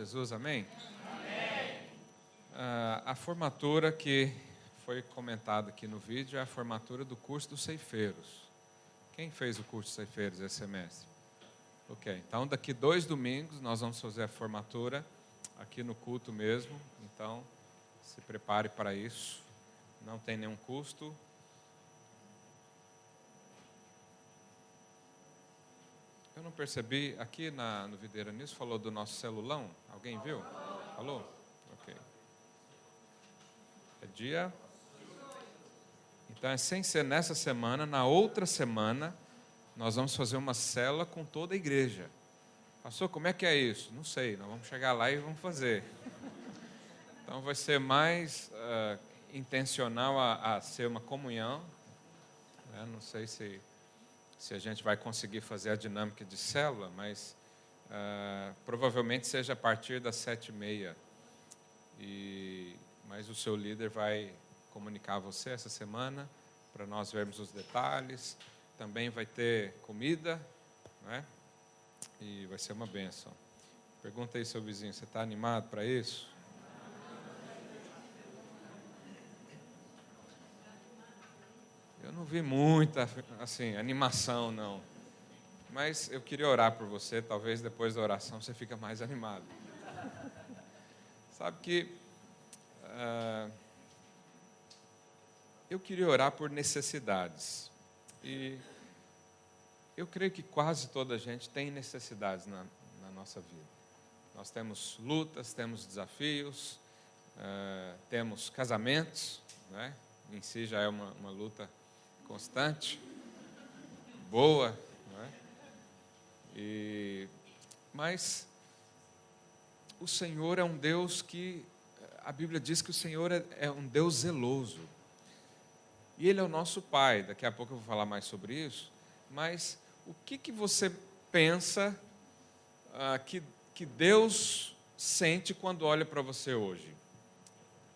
Jesus, amém? Amém. A formatura que foi comentada aqui no vídeo é a formatura do curso dos ceifeiros. Quem fez o curso dos ceifeiros esse semestre? Ok, então daqui 2 domingos nós vamos fazer a formatura aqui no culto mesmo. Então se prepare para isso, não tem nenhum custo. Eu não percebi, aqui no Videira News falou do nosso celulão, alguém viu? Falou? Ok. É dia? Então é sem ser nessa semana, na outra semana, nós vamos fazer uma célula com toda a igreja. Pastor, como é que é isso? Não sei, nós vamos chegar lá e vamos fazer. Então vai ser mais intencional a ser uma comunhão. Não sei se a gente vai conseguir fazer a dinâmica de célula, mas provavelmente seja a partir das 7h30. Mas o seu líder vai comunicar a você essa semana, para nós vermos os detalhes. Também vai ter comida, né? E vai ser uma bênção. Pergunta aí, seu vizinho, você está animado para isso? Eu não vi muita, assim, animação, não. Mas eu queria orar por você, talvez depois da oração você fica mais animado. Sabe que eu queria orar por necessidades. E eu creio que quase toda a gente tem necessidades na nossa vida. Nós temos lutas, temos desafios, temos casamentos, né? Em si já é uma luta constante, boa, não é? Mas o Senhor é um Deus que, a Bíblia diz que o Senhor é um Deus zeloso, e Ele é o nosso Pai. Daqui a pouco eu vou falar mais sobre isso, mas o que você pensa que Deus sente quando olha para você hoje?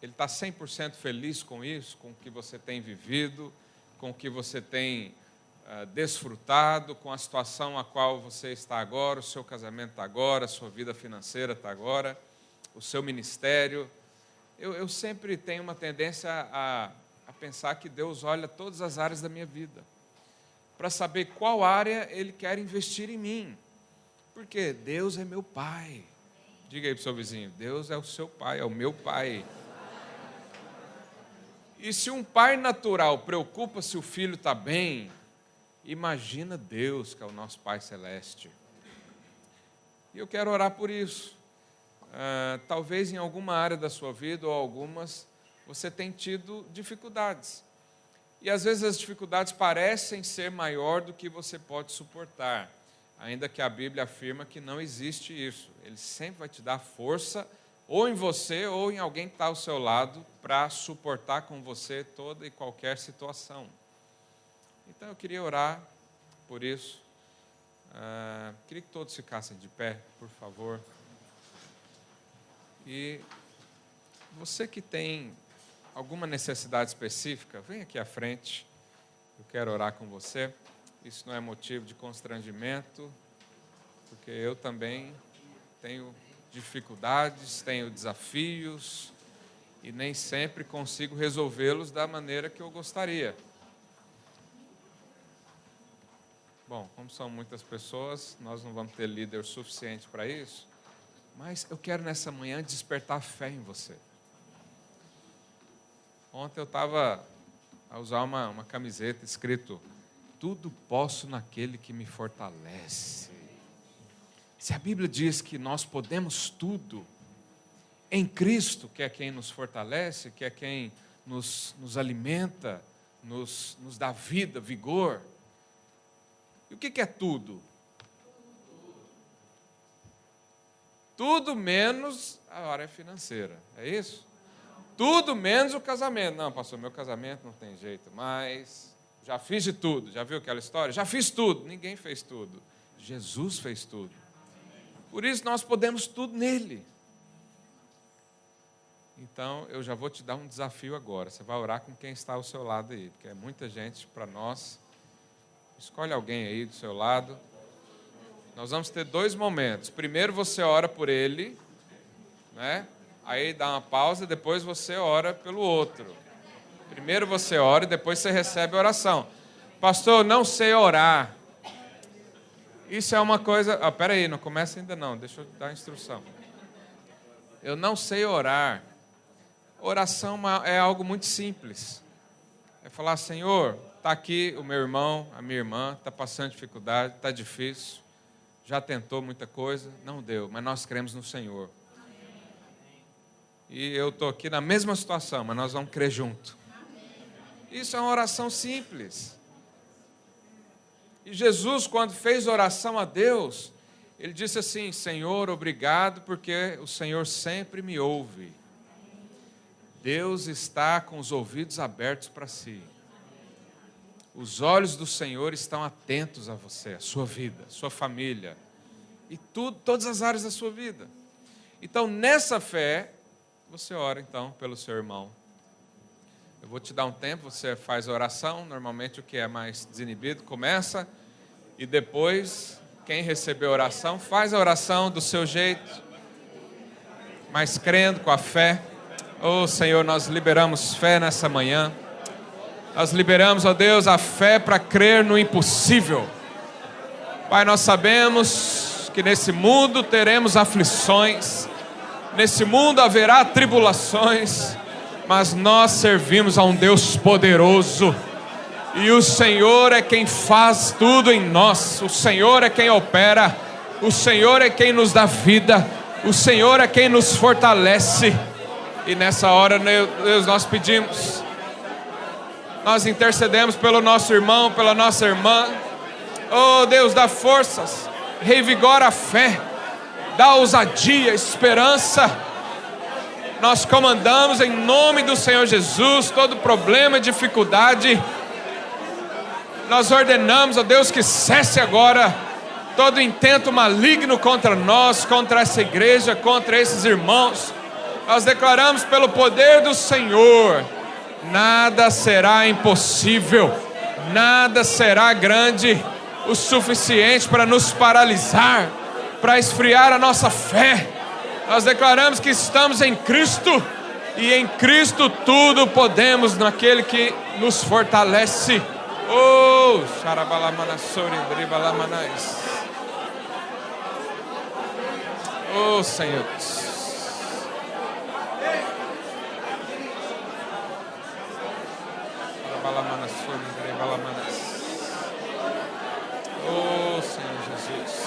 Ele está 100% feliz com isso, com o que você tem vivido, com o que você tem desfrutado, com a situação a qual você está agora, o seu casamento está agora, a sua vida financeira está agora, o seu ministério. Eu sempre tenho uma tendência a pensar que Deus olha todas as áreas da minha vida, para saber qual área Ele quer investir em mim, porque Deus é meu Pai. Diga aí para o seu vizinho, Deus é o seu Pai, é o meu Pai. E se um pai natural preocupa se o filho está bem, imagina Deus, que é o nosso Pai Celeste. E eu quero orar por isso. Talvez em alguma área da sua vida, ou algumas, você tenha tido dificuldades. E às vezes as dificuldades parecem ser maior do que você pode suportar, ainda que a Bíblia afirma que não existe isso. Ele sempre vai te dar força, ou em você, ou em alguém que está ao seu lado, para suportar com você toda e qualquer situação. Então eu queria orar por isso. Queria que todos ficassem de pé, por favor. E você que tem alguma necessidade específica, vem aqui à frente. Eu quero orar com você. Isso não é motivo de constrangimento, porque eu também tenho dificuldades, tenho desafios e nem sempre consigo resolvê-los da maneira que eu gostaria. Bom, como são muitas pessoas, nós não vamos ter líder suficiente para isso, mas eu quero nessa manhã despertar fé em você. Ontem eu estava a usar uma camiseta escrito: tudo posso naquele que me fortalece. Se a Bíblia diz que nós podemos tudo em Cristo, que é quem nos fortalece, que é quem nos alimenta, nos dá vida, vigor. E o que é tudo? Tudo menos a área financeira, é isso? Tudo menos o casamento. Não, pastor, meu casamento não tem jeito, mas já fiz de tudo. Já viu aquela história? Já fiz tudo. Ninguém fez tudo. Jesus fez tudo. Por isso nós podemos tudo nele. Então, eu já vou te dar um desafio agora. Você vai orar com quem está ao seu lado aí, porque é muita gente para nós. Escolhe alguém aí do seu lado. Nós vamos ter 2 momentos. Primeiro você ora por ele, né? Aí dá uma pausa, depois você ora pelo outro. Primeiro você ora e depois você recebe a oração. Pastor, eu não sei orar. Isso é uma coisa... peraí, não começa ainda não, deixa eu dar a instrução. Eu não sei orar. Oração é algo muito simples. É falar, Senhor, está aqui o meu irmão, a minha irmã, está passando dificuldade, está difícil, já tentou muita coisa, não deu, mas nós cremos no Senhor. E eu estou aqui na mesma situação, mas nós vamos crer junto. Isso é uma oração simples. E Jesus, quando fez oração a Deus, ele disse assim, Senhor, obrigado, porque o Senhor sempre me ouve. Deus está com os ouvidos abertos para si. Os olhos do Senhor estão atentos a você, a sua vida, a sua família. E todas as áreas da sua vida. Então, nessa fé, você ora então pelo seu irmão. Eu vou te dar um tempo, você faz a oração. Normalmente o que é mais desinibido começa. E depois, quem recebeu a oração, faz a oração do seu jeito. Mas crendo com a fé. Oh Senhor, nós liberamos fé nessa manhã. Nós liberamos, ó Deus, a fé para crer no impossível. Pai, nós sabemos que nesse mundo teremos aflições. Nesse mundo haverá tribulações. Mas nós servimos a um Deus poderoso. E o Senhor é quem faz tudo em nós. O Senhor é quem opera. O Senhor é quem nos dá vida. O Senhor é quem nos fortalece. E nessa hora, Deus, nós pedimos, nós intercedemos pelo nosso irmão, pela nossa irmã. Oh Deus, dá forças, revigora a fé, dá ousadia, esperança. Nós comandamos em nome do Senhor Jesus todo problema, dificuldade. Nós ordenamos, ó Deus, que cesse agora todo intento maligno contra nós, contra essa igreja, contra esses irmãos. Nós declaramos pelo poder do Senhor, nada será impossível, nada será grande o suficiente para nos paralisar, para esfriar a nossa fé. Nós declaramos que estamos em Cristo, e em Cristo tudo podemos naquele que nos fortalece. Oh, oh Senhor. Oh Senhor Jesus.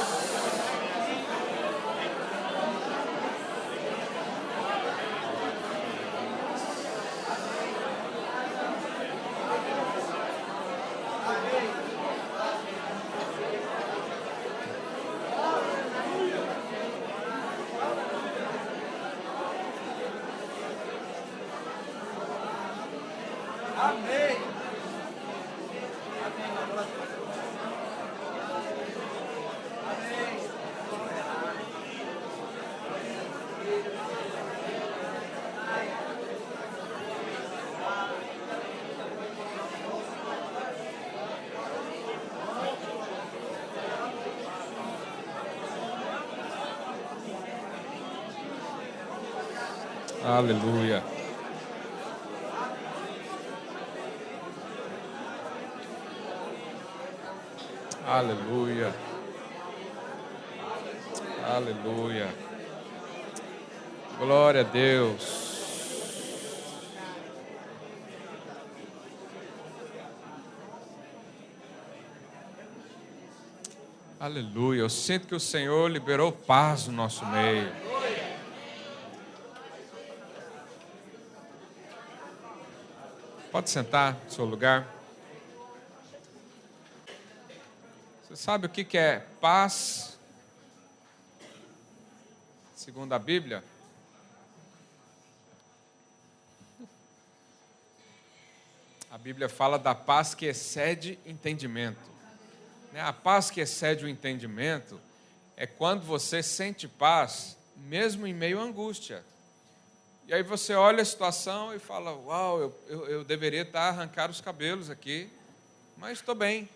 Amém. Aleluia. Aleluia. Aleluia. Glória a Deus. Aleluia. Eu sinto que o Senhor liberou paz no nosso meio. Pode sentar no seu lugar. Você sabe o que é paz, segundo a Bíblia? A Bíblia fala da paz que excede entendimento. A paz que excede o entendimento é quando você sente paz, mesmo em meio à angústia. E aí você olha a situação e fala, uau, eu deveria estar arrancando os cabelos aqui, mas estou bem.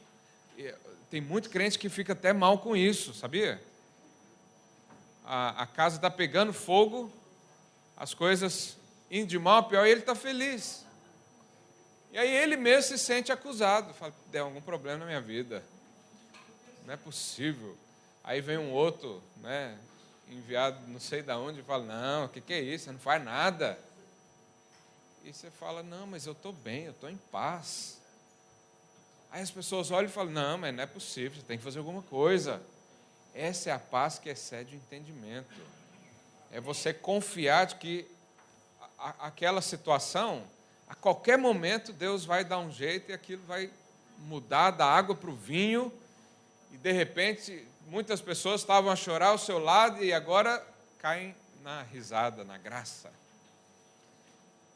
Tem muito crente que fica até mal com isso, sabia? A casa está pegando fogo as coisas indo de mal a pior, e ele está feliz. E aí ele mesmo se sente acusado, fala, deu algum problema na minha vida, não é possível. Aí vem um outro, né, enviado não sei de onde, e fala, não, o que é isso, você não faz nada. E você fala, não, mas eu estou bem, eu estou em paz. Aí as pessoas olham e falam, não, mas não é possível, você tem que fazer alguma coisa. Essa é a paz que excede o entendimento. É você confiar de que aquela situação, a qualquer momento, Deus vai dar um jeito e aquilo vai mudar da água para o vinho. E, de repente, muitas pessoas estavam a chorar ao seu lado e agora caem na risada, na graça.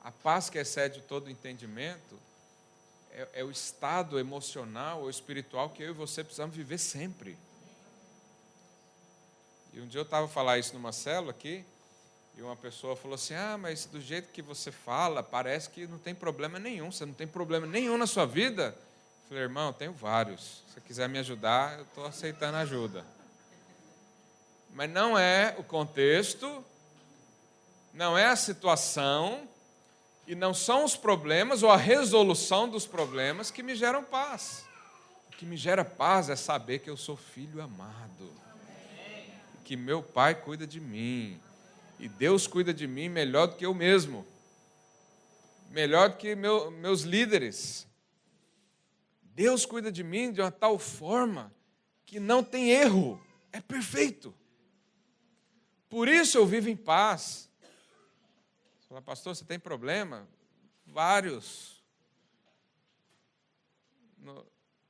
A paz que excede todo entendimento é o estado emocional ou espiritual que eu e você precisamos viver sempre. E um dia eu estava a falar isso numa célula aqui, e uma pessoa falou assim, mas do jeito que você fala, parece que não tem problema nenhum, você não tem problema nenhum na sua vida? Eu falei, irmão, eu tenho vários, se você quiser me ajudar, eu estou aceitando ajuda. Mas não é o contexto, não é a situação, e não são os problemas ou a resolução dos problemas que me geram paz. O que me gera paz é saber que eu sou filho amado, que meu Pai cuida de mim, e Deus cuida de mim melhor do que eu mesmo, melhor do que meus líderes. Deus cuida de mim de uma tal forma que não tem erro, é perfeito. Por isso eu vivo em paz. Você fala, pastor, você tem problema? Vários.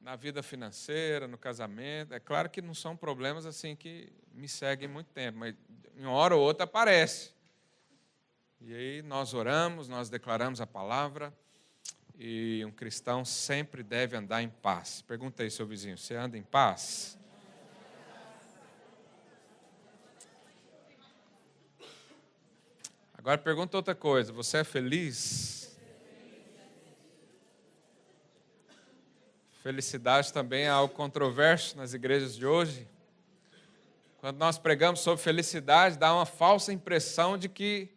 Na vida financeira, no casamento. É claro que não são problemas assim que me seguem muito tempo, mas em uma hora ou outra aparece. E aí nós oramos, nós declaramos a palavra, e um cristão sempre deve andar em paz. Pergunta aí, seu vizinho, você anda em paz? Agora pergunta outra coisa, você é feliz? Felicidade também é algo controverso nas igrejas de hoje. Quando nós pregamos sobre felicidade, dá uma falsa impressão de que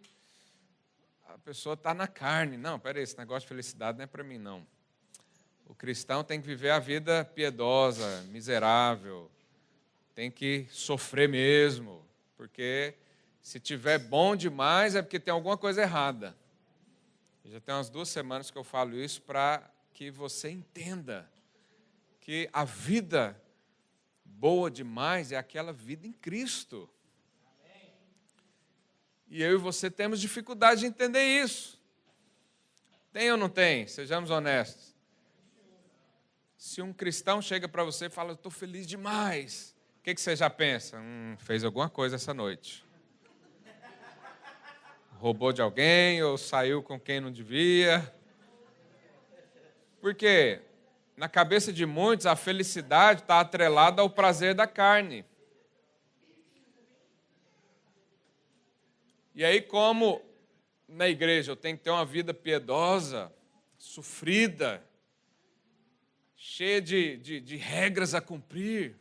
a pessoa está na carne. Não, peraí, esse negócio de felicidade não é para mim, não. O cristão tem que viver a vida piedosa, miserável, tem que sofrer mesmo, porque se tiver bom demais é porque tem alguma coisa errada. Já tem umas 2 semanas que eu falo isso para que você entenda que a vida boa demais é aquela vida em Cristo. E eu e você temos dificuldade de entender isso. Tem ou não tem? Sejamos honestos. Se um cristão chega para você e fala, eu estou feliz demais, o que você já pensa? Fez alguma coisa essa noite. Roubou de alguém ou saiu com quem não devia. Por quê? Na cabeça de muitos, a felicidade está atrelada ao prazer da carne. E aí, como na igreja eu tenho que ter uma vida piedosa, sofrida, cheia de regras a cumprir.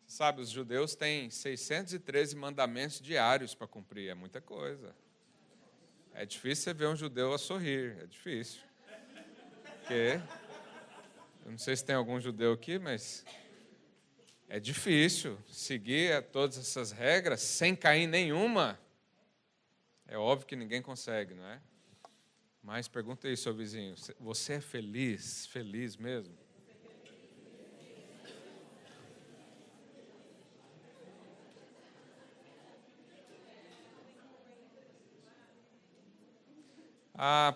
Você sabe, os judeus têm 613 mandamentos diários para cumprir, é muita coisa. É difícil você ver um judeu a sorrir, é difícil. Porque, eu não sei se tem algum judeu aqui, mas é difícil seguir todas essas regras sem cair em nenhuma. É óbvio que ninguém consegue, não é? Mas pergunta aí, seu vizinho, você é feliz? Feliz mesmo?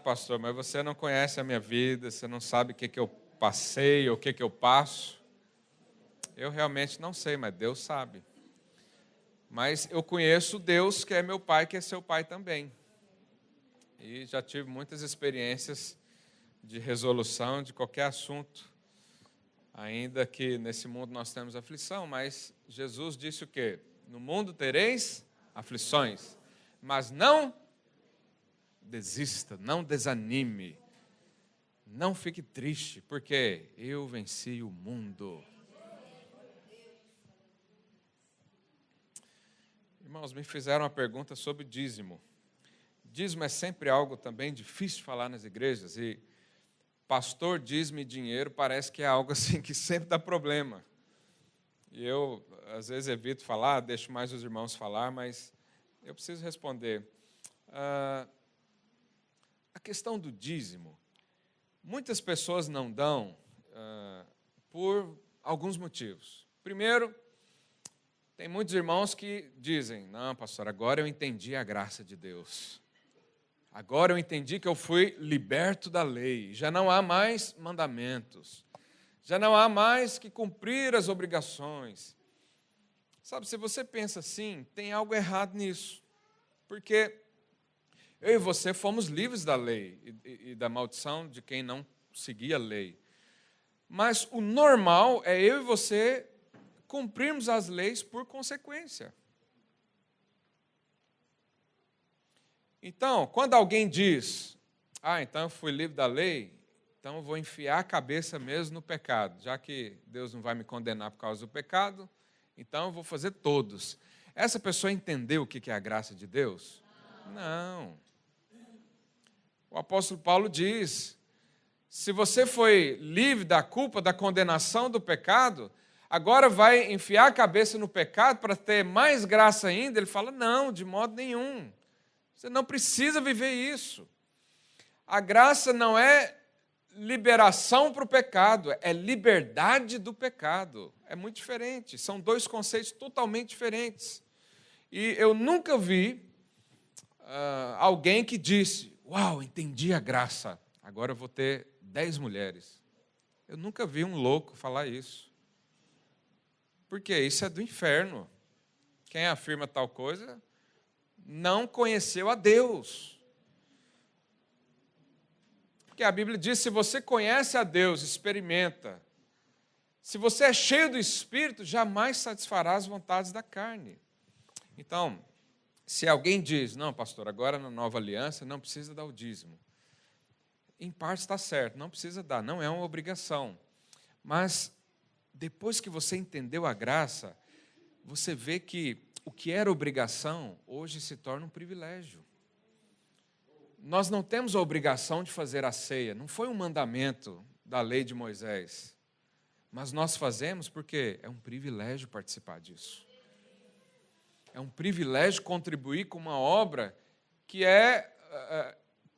Pastor, mas você não conhece a minha vida, você não sabe o que eu passei ou o que eu passo. Eu realmente não sei, mas Deus sabe. Mas eu conheço Deus, que é meu Pai, que é seu Pai também. E já tive muitas experiências de resolução de qualquer assunto. Ainda que nesse mundo nós temos aflição, mas Jesus disse o quê? No mundo tereis aflições, mas não desista, não desanime, não fique triste, porque eu venci o mundo. Irmãos, me fizeram uma pergunta sobre dízimo. dízimo é sempre algo também difícil de falar nas igrejas, e pastor, dízimo e dinheiro parece que é algo assim que sempre dá problema. E eu, às vezes, evito falar, deixo mais os irmãos falar, mas eu preciso responder. A questão do dízimo, muitas pessoas não dão por alguns motivos. Primeiro, tem muitos irmãos que dizem, não, pastor, agora eu entendi a graça de Deus. Agora eu entendi que eu fui liberto da lei, já não há mais mandamentos, já não há mais que cumprir as obrigações. Sabe, se você pensa assim, tem algo errado nisso, porque eu e você fomos livres da lei e da maldição de quem não seguia a lei. Mas o normal é eu e você cumprirmos as leis por consequência. Então, quando alguém diz, então eu fui livre da lei, então eu vou enfiar a cabeça mesmo no pecado, já que Deus não vai me condenar por causa do pecado, então eu vou fazer todos. Essa pessoa entendeu o que é a graça de Deus? Não. O apóstolo Paulo diz, se você foi livre da culpa, da condenação do pecado, agora vai enfiar a cabeça no pecado para ter mais graça ainda? Ele fala, não, de modo nenhum. Você não precisa viver isso. A graça não é liberação para o pecado, é liberdade do pecado. É muito diferente, são dois conceitos totalmente diferentes. E eu nunca vi alguém que disse, uau, entendi a graça, agora eu vou ter 10 mulheres. Eu nunca vi um louco falar isso. Porque isso é do inferno. Quem afirma tal coisa não conheceu a Deus. Porque a Bíblia diz, se você conhece a Deus, experimenta. Se você é cheio do Espírito, jamais satisfará as vontades da carne. Então, se alguém diz, não, pastor, agora na nova aliança não precisa dar o dízimo. Em parte está certo, não precisa dar, não é uma obrigação. Mas, depois que você entendeu a graça, você vê que o que era obrigação, hoje se torna um privilégio. Nós não temos a obrigação de fazer a ceia, não foi um mandamento da lei de Moisés. Mas nós fazemos porque é um privilégio participar disso. É um privilégio contribuir com uma obra que é,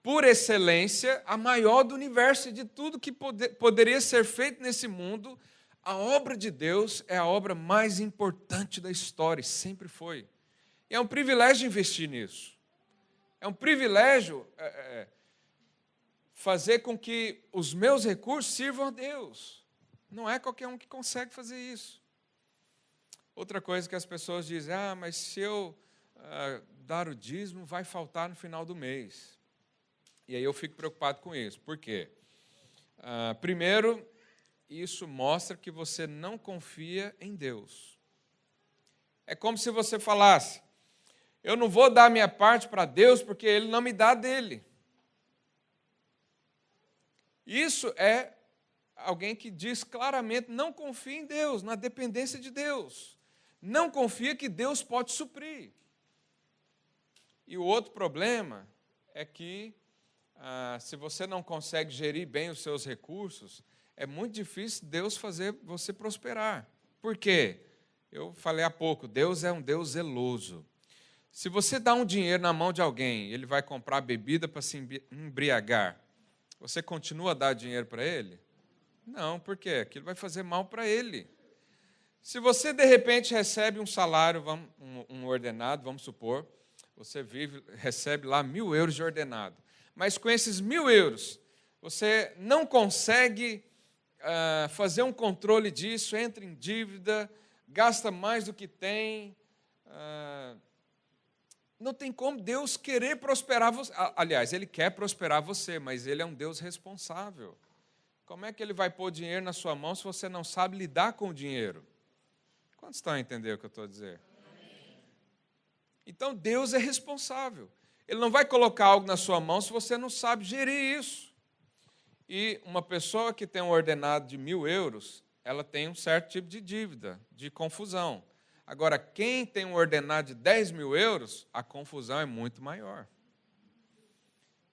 por excelência, a maior do universo, e de tudo que poderia ser feito nesse mundo. A obra de Deus é a obra mais importante da história, sempre foi. E é um privilégio investir nisso. É um privilégio fazer com que os meus recursos sirvam a Deus. Não é qualquer um que consegue fazer isso. Outra coisa que as pessoas dizem, mas se eu dar o dízimo, vai faltar no final do mês. E aí eu fico preocupado com isso. Por quê? Primeiro, isso mostra que você não confia em Deus. É como se você falasse, eu não vou dar a minha parte para Deus porque Ele não me dá dele. Isso é alguém que diz claramente, não confia em Deus, na dependência de Deus. Não confia que Deus pode suprir. E o outro problema é que, se você não consegue gerir bem os seus recursos, é muito difícil Deus fazer você prosperar. Por quê? Eu falei há pouco, Deus é um Deus zeloso. Se você dá um dinheiro na mão de alguém, ele vai comprar bebida para se embriagar, você continua a dar dinheiro para ele? Não, por quê? Aquilo vai fazer mal para ele. Se você, de repente, recebe um salário, um ordenado, vamos supor, você recebe lá 1.000 euros de ordenado, mas com esses 1.000 euros, você não consegue fazer um controle disso, entra em dívida, gasta mais do que tem. Não tem como Deus querer prosperar você. Aliás, Ele quer prosperar você, mas Ele é um Deus responsável. Como é que Ele vai pôr dinheiro na sua mão se você não sabe lidar com o dinheiro? Quantos estão a entender o que eu estou a dizer? Então, Deus é responsável. Ele não vai colocar algo na sua mão se você não sabe gerir isso. E uma pessoa que tem um ordenado de 1.000 euros, ela tem um certo tipo de dívida, de confusão. Agora, quem tem um ordenado de 10.000 euros, a confusão é muito maior.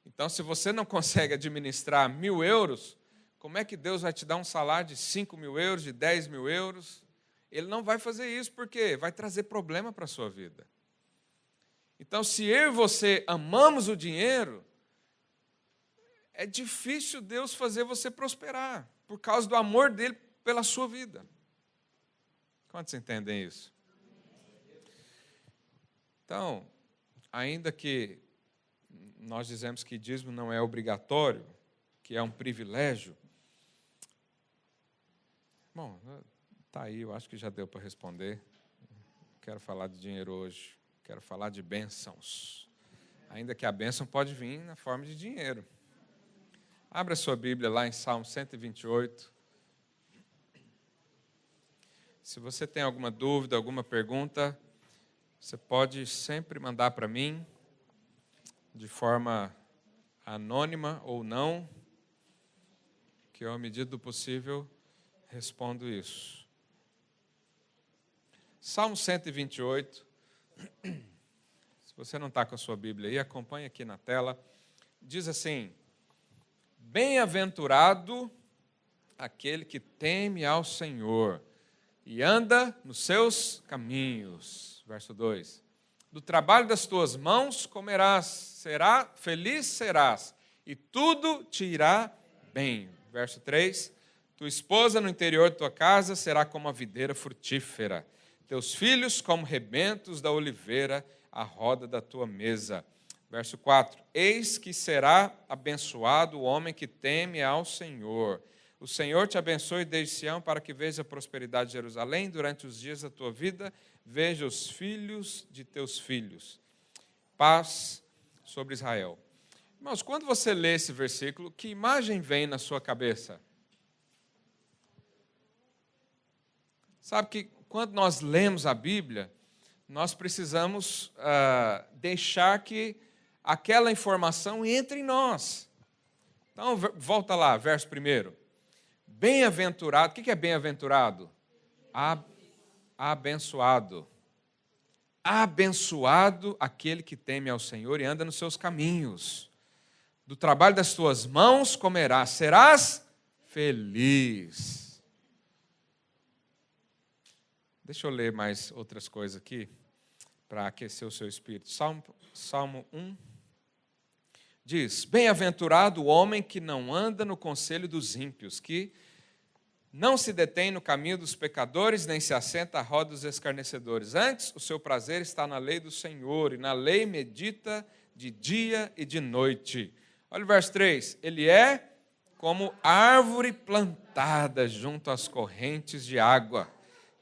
Então, se você não consegue administrar 1.000 euros, como é que Deus vai te dar um salário de 5 mil euros, de 10 mil euros? Ele não vai fazer isso, porque vai trazer problema para a sua vida. Então, se eu e você amamos o dinheiro, é difícil Deus fazer você prosperar, por causa do amor dele pela sua vida. Quantos entendem isso? Então, ainda que nós dizemos que dízimo não é obrigatório, que é um privilégio, bom, está aí, eu acho que já deu para responder. Não quero falar de dinheiro hoje, quero falar de bênçãos. Ainda que a bênção pode vir na forma de dinheiro. Abra sua Bíblia lá em Salmo 128. Se você tem alguma dúvida, alguma pergunta, você pode sempre mandar para mim, de forma anônima ou não, que eu, à medida do possível, respondo isso. Salmo 128. Se você não está com a sua Bíblia aí, acompanhe aqui na tela. Diz assim: bem-aventurado aquele que teme ao Senhor e anda nos seus caminhos. Verso 2. Do trabalho das tuas mãos comerás, feliz serás, e tudo te irá bem. Verso 3. Tua esposa no interior de tua casa será como a videira frutífera, teus filhos como rebentos da oliveira à roda da tua mesa. Verso 4. Eis que será abençoado o homem que teme ao Senhor. O Senhor te abençoe desde Sião, para que veja a prosperidade de Jerusalém durante os dias da tua vida, veja os filhos de teus filhos. Paz sobre Israel. Irmãos, quando você lê esse versículo, que imagem vem na sua cabeça? Sabe que quando nós lemos a Bíblia, nós precisamos deixar que aquela informação entre em nós. Então, volta lá, verso 1. Bem-aventurado, o que é bem-aventurado? Abençoado. Abençoado aquele que teme ao Senhor e anda nos seus caminhos. Do trabalho das tuas mãos comerás, serás feliz. Deixa eu ler mais outras coisas aqui, para aquecer o seu espírito. Salmo 1 diz: bem-aventurado o homem que não anda no conselho dos ímpios, que não se detém no caminho dos pecadores, nem se assenta à roda dos escarnecedores. Antes, o seu prazer está na lei do Senhor, e na lei medita de dia e de noite. Olha o verso 3. Ele é como árvore plantada junto às correntes de água,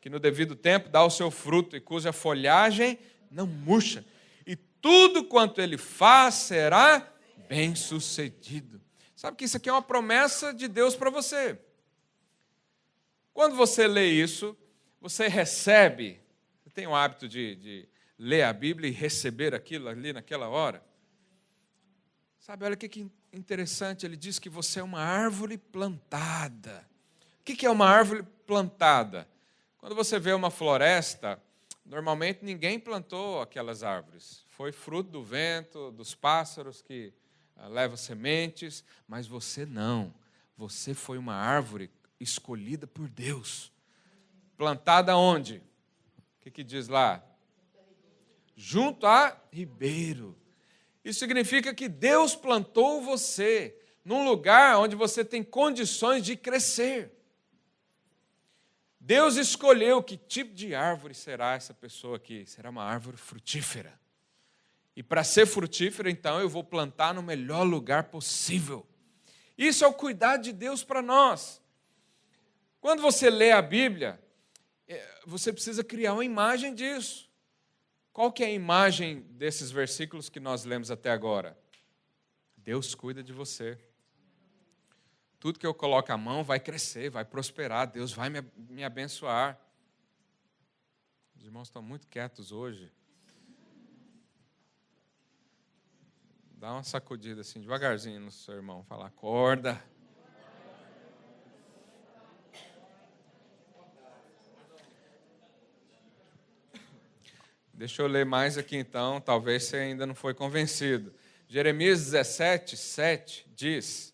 que no devido tempo dá o seu fruto, e cuja folhagem não murcha. E tudo quanto ele faz será bem-sucedido. Sabe que isso aqui é uma promessa de Deus para você. Quando você lê isso, você recebe, você tem o hábito de ler a Bíblia e receber aquilo ali naquela hora? Sabe, olha que interessante, ele diz que você é uma árvore plantada. O que é uma árvore plantada? Quando você vê uma floresta, normalmente ninguém plantou aquelas árvores. Foi fruto do vento, dos pássaros que levam sementes, mas você não. Você foi uma árvore escolhida por Deus. Plantada onde? O que diz lá? Junto a ribeiro. Isso significa que Deus plantou você num lugar onde você tem condições de crescer. Deus escolheu que tipo de árvore será essa pessoa aqui. Será uma árvore frutífera. E para ser frutífera, então, eu vou plantar no melhor lugar possível. Isso é o cuidado de Deus para nós. Quando você lê a Bíblia, você precisa criar uma imagem disso. Qual que é a imagem desses versículos que nós lemos até agora? Deus cuida de você. Tudo que eu coloco a mão vai crescer, vai prosperar, Deus vai me abençoar. Os irmãos estão muito quietos hoje. Dá uma sacudida assim, devagarzinho no seu irmão. Fala, acorda. Deixa eu ler mais aqui então, talvez você ainda não foi convencido. Jeremias 17, 7 diz: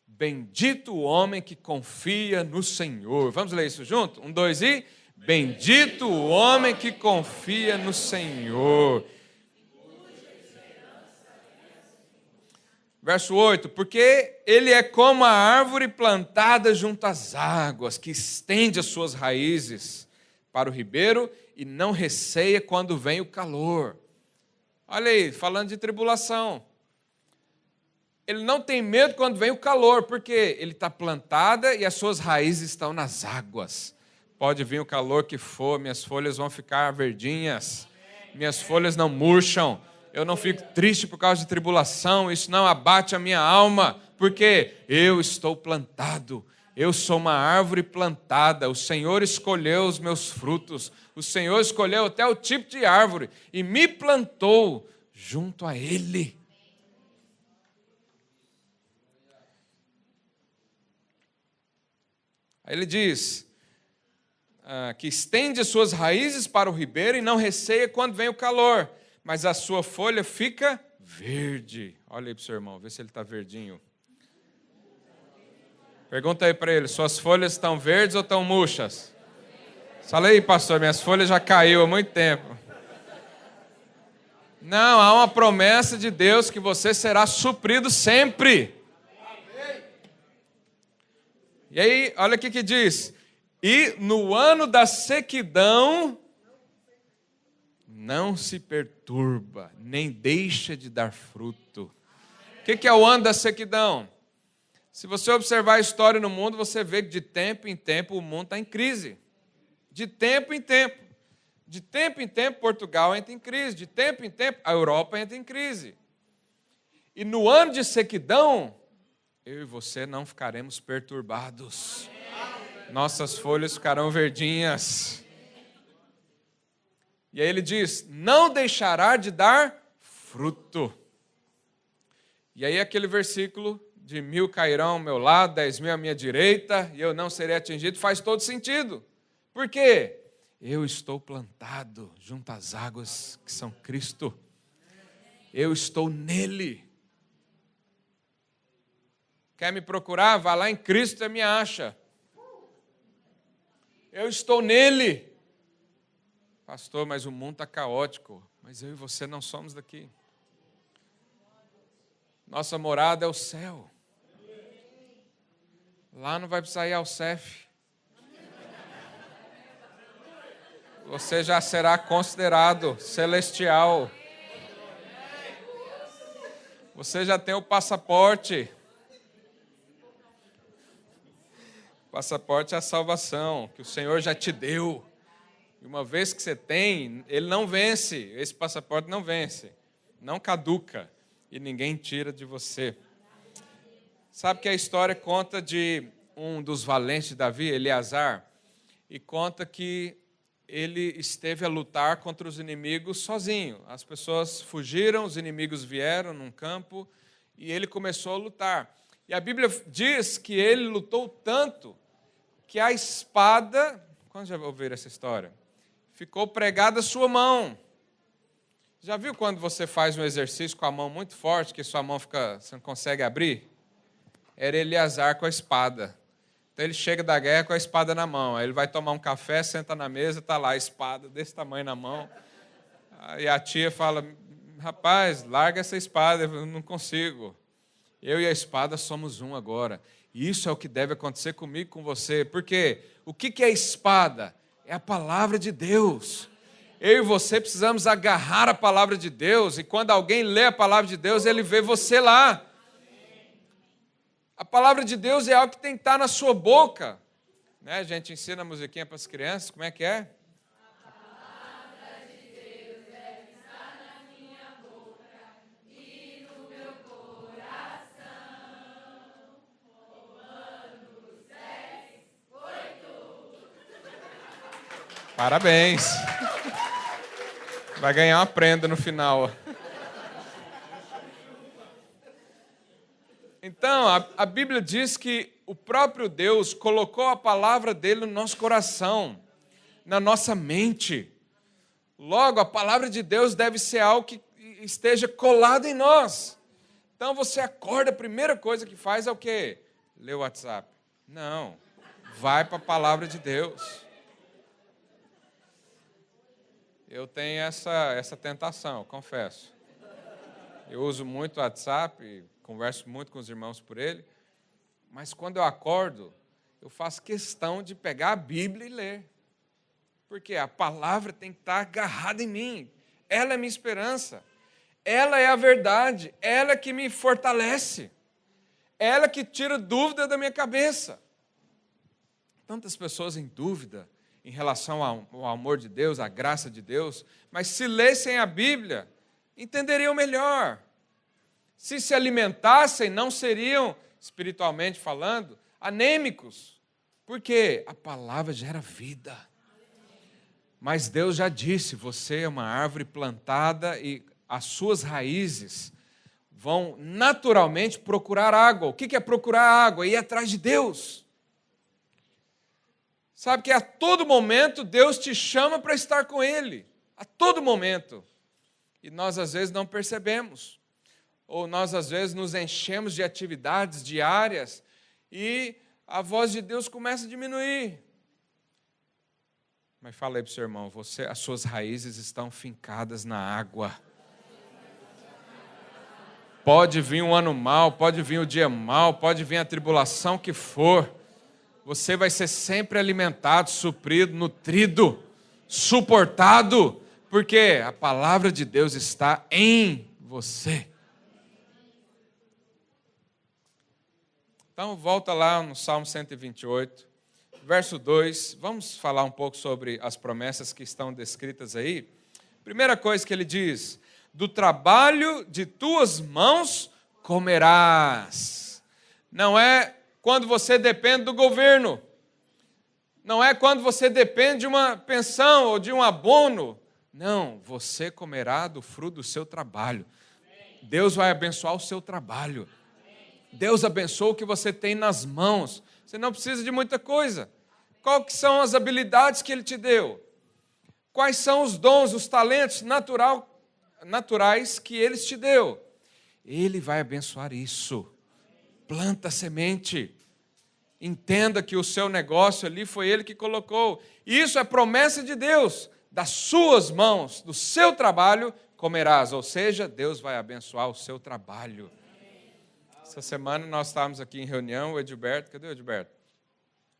bendito o homem que confia no Senhor. Vamos ler isso junto? 1, 2 e... bendito o homem que confia no Senhor. Verso 8, porque ele é como a árvore plantada junto às águas, que estende as suas raízes para o ribeiro e não receia quando vem o calor. Olha aí, falando de tribulação. Ele não tem medo quando vem o calor, porque ele está plantada e as suas raízes estão nas águas. Pode vir o calor que for, minhas folhas vão ficar verdinhas, minhas folhas não murcham. Eu não fico triste por causa de tribulação, isso não abate a minha alma, porque eu estou plantado, eu sou uma árvore plantada, o Senhor escolheu os meus frutos, o Senhor escolheu até o tipo de árvore e me plantou junto a Ele. Aí ele diz que estende as suas raízes para o ribeiro e não receia quando vem o calor, mas a sua folha fica verde. Olha aí para o seu irmão, vê se ele está verdinho. Pergunta aí para ele, suas folhas estão verdes ou estão murchas? Fala aí, pastor, minhas folhas já caiu há muito tempo. Não, há uma promessa de Deus que você será suprido sempre. E aí, olha o que diz. E no ano da sequidão, não se perturba, nem deixa de dar fruto. O que é o ano da sequidão? Se você observar a história no mundo, você vê que de tempo em tempo o mundo está em crise. De tempo em tempo. De tempo em tempo Portugal entra em crise. De tempo em tempo a Europa entra em crise. E no ano de sequidão, eu e você não ficaremos perturbados. Nossas folhas ficarão verdinhas. E aí ele diz, não deixará de dar fruto. E aí aquele versículo de 1000 cairão ao meu lado, 10.000 à minha direita, e eu não serei atingido, faz todo sentido. Por quê? Eu estou plantado junto às águas que são Cristo. Eu estou nele. Quer me procurar? Vá lá em Cristo e me acha. Eu estou nele. Pastor, mas o mundo está caótico. Mas eu e você não somos daqui. Nossa morada é o céu. Lá não vai precisar ir ao CEF. Você já será considerado celestial. Você já tem o passaporte. O passaporte é a salvação, que o Senhor já te deu. E uma vez que você tem, ele não vence. Esse passaporte não vence. Não caduca. E ninguém tira de você. Sabe que a história conta de um dos valentes de Davi, Eleazar, e conta que ele esteve a lutar contra os inimigos sozinho. As pessoas fugiram, os inimigos vieram num campo, e ele começou a lutar. E a Bíblia diz que ele lutou tanto que a espada, quando já ouviram essa história? Ficou pregada à sua mão. Já viu quando você faz um exercício com a mão muito forte, que sua mão fica, você não consegue abrir? Era Eleazar com a espada. Então ele chega da guerra com a espada na mão. Aí ele vai tomar um café, senta na mesa, está lá a espada desse tamanho na mão. Aí a tia fala, rapaz, larga essa espada, eu não consigo. Eu e a espada somos um agora. E isso é o que deve acontecer comigo e com você. Porque o que é espada? É a palavra de Deus. Eu e você precisamos agarrar a palavra de Deus. E quando alguém lê a palavra de Deus, ele vê você lá. A palavra de Deus é algo que tem que estar na sua boca. Né? A gente ensina a musiquinha para as crianças. Como é que é? A palavra de Deus deve estar na minha boca e no meu coração. Romanos 10, 8. Parabéns. Vai ganhar uma prenda no final. Então, a Bíblia diz que o próprio Deus colocou a palavra dele no nosso coração, na nossa mente. Logo, a palavra de Deus deve ser algo que esteja colado em nós. Então você acorda, a primeira coisa que faz é o quê? Lê o WhatsApp. Não, vai para a palavra de Deus. Eu tenho essa tentação, confesso. Eu uso muito o WhatsApp, converso muito com os irmãos por ele, mas quando eu acordo, eu faço questão de pegar a Bíblia e ler. Porque a palavra tem que estar agarrada em mim. Ela é minha esperança. Ela é a verdade. Ela é que me fortalece. Ela é que tira dúvida da minha cabeça. Tantas pessoas em dúvida em relação ao amor de Deus, à graça de Deus, mas se lessem a Bíblia, entenderiam melhor. Se alimentassem, não seriam, espiritualmente falando, anêmicos, porque a palavra gera vida. Mas Deus já disse, você é uma árvore plantada e as suas raízes vão naturalmente procurar água. O que é procurar água? Ir atrás de Deus. Sabe que a todo momento Deus te chama para estar com Ele. A todo momento. E nós às vezes não percebemos. Ou nós às vezes nos enchemos de atividades diárias e a voz de Deus começa a diminuir. Mas fala aí para o seu irmão, as suas raízes estão fincadas na água. Pode vir um ano mau, pode vir o dia mau, pode vir a tribulação que for. Você vai ser sempre alimentado, suprido, nutrido, suportado, porque a palavra de Deus está em você. Então, volta lá no Salmo 128. Verso 2, vamos falar um pouco sobre as promessas que estão descritas aí. Primeira coisa que ele diz, do trabalho de tuas mãos comerás. Não é quando você depende do governo, não é quando você depende de uma pensão ou de um abono. Não, você comerá do fruto do seu trabalho. Deus vai abençoar o seu trabalho. Deus abençoa o que você tem nas mãos. Você não precisa de muita coisa. Quais são as habilidades que Ele te deu? Quais são os dons, os talentos naturais que Ele te deu? Ele vai abençoar isso. Planta a semente. Entenda que o seu negócio ali foi Ele que colocou. Isso é promessa de Deus. Das suas mãos, do seu trabalho, comerás. Ou seja, Deus vai abençoar o seu trabalho. Essa semana nós estávamos aqui em reunião, o Edilberto, cadê o Edilberto?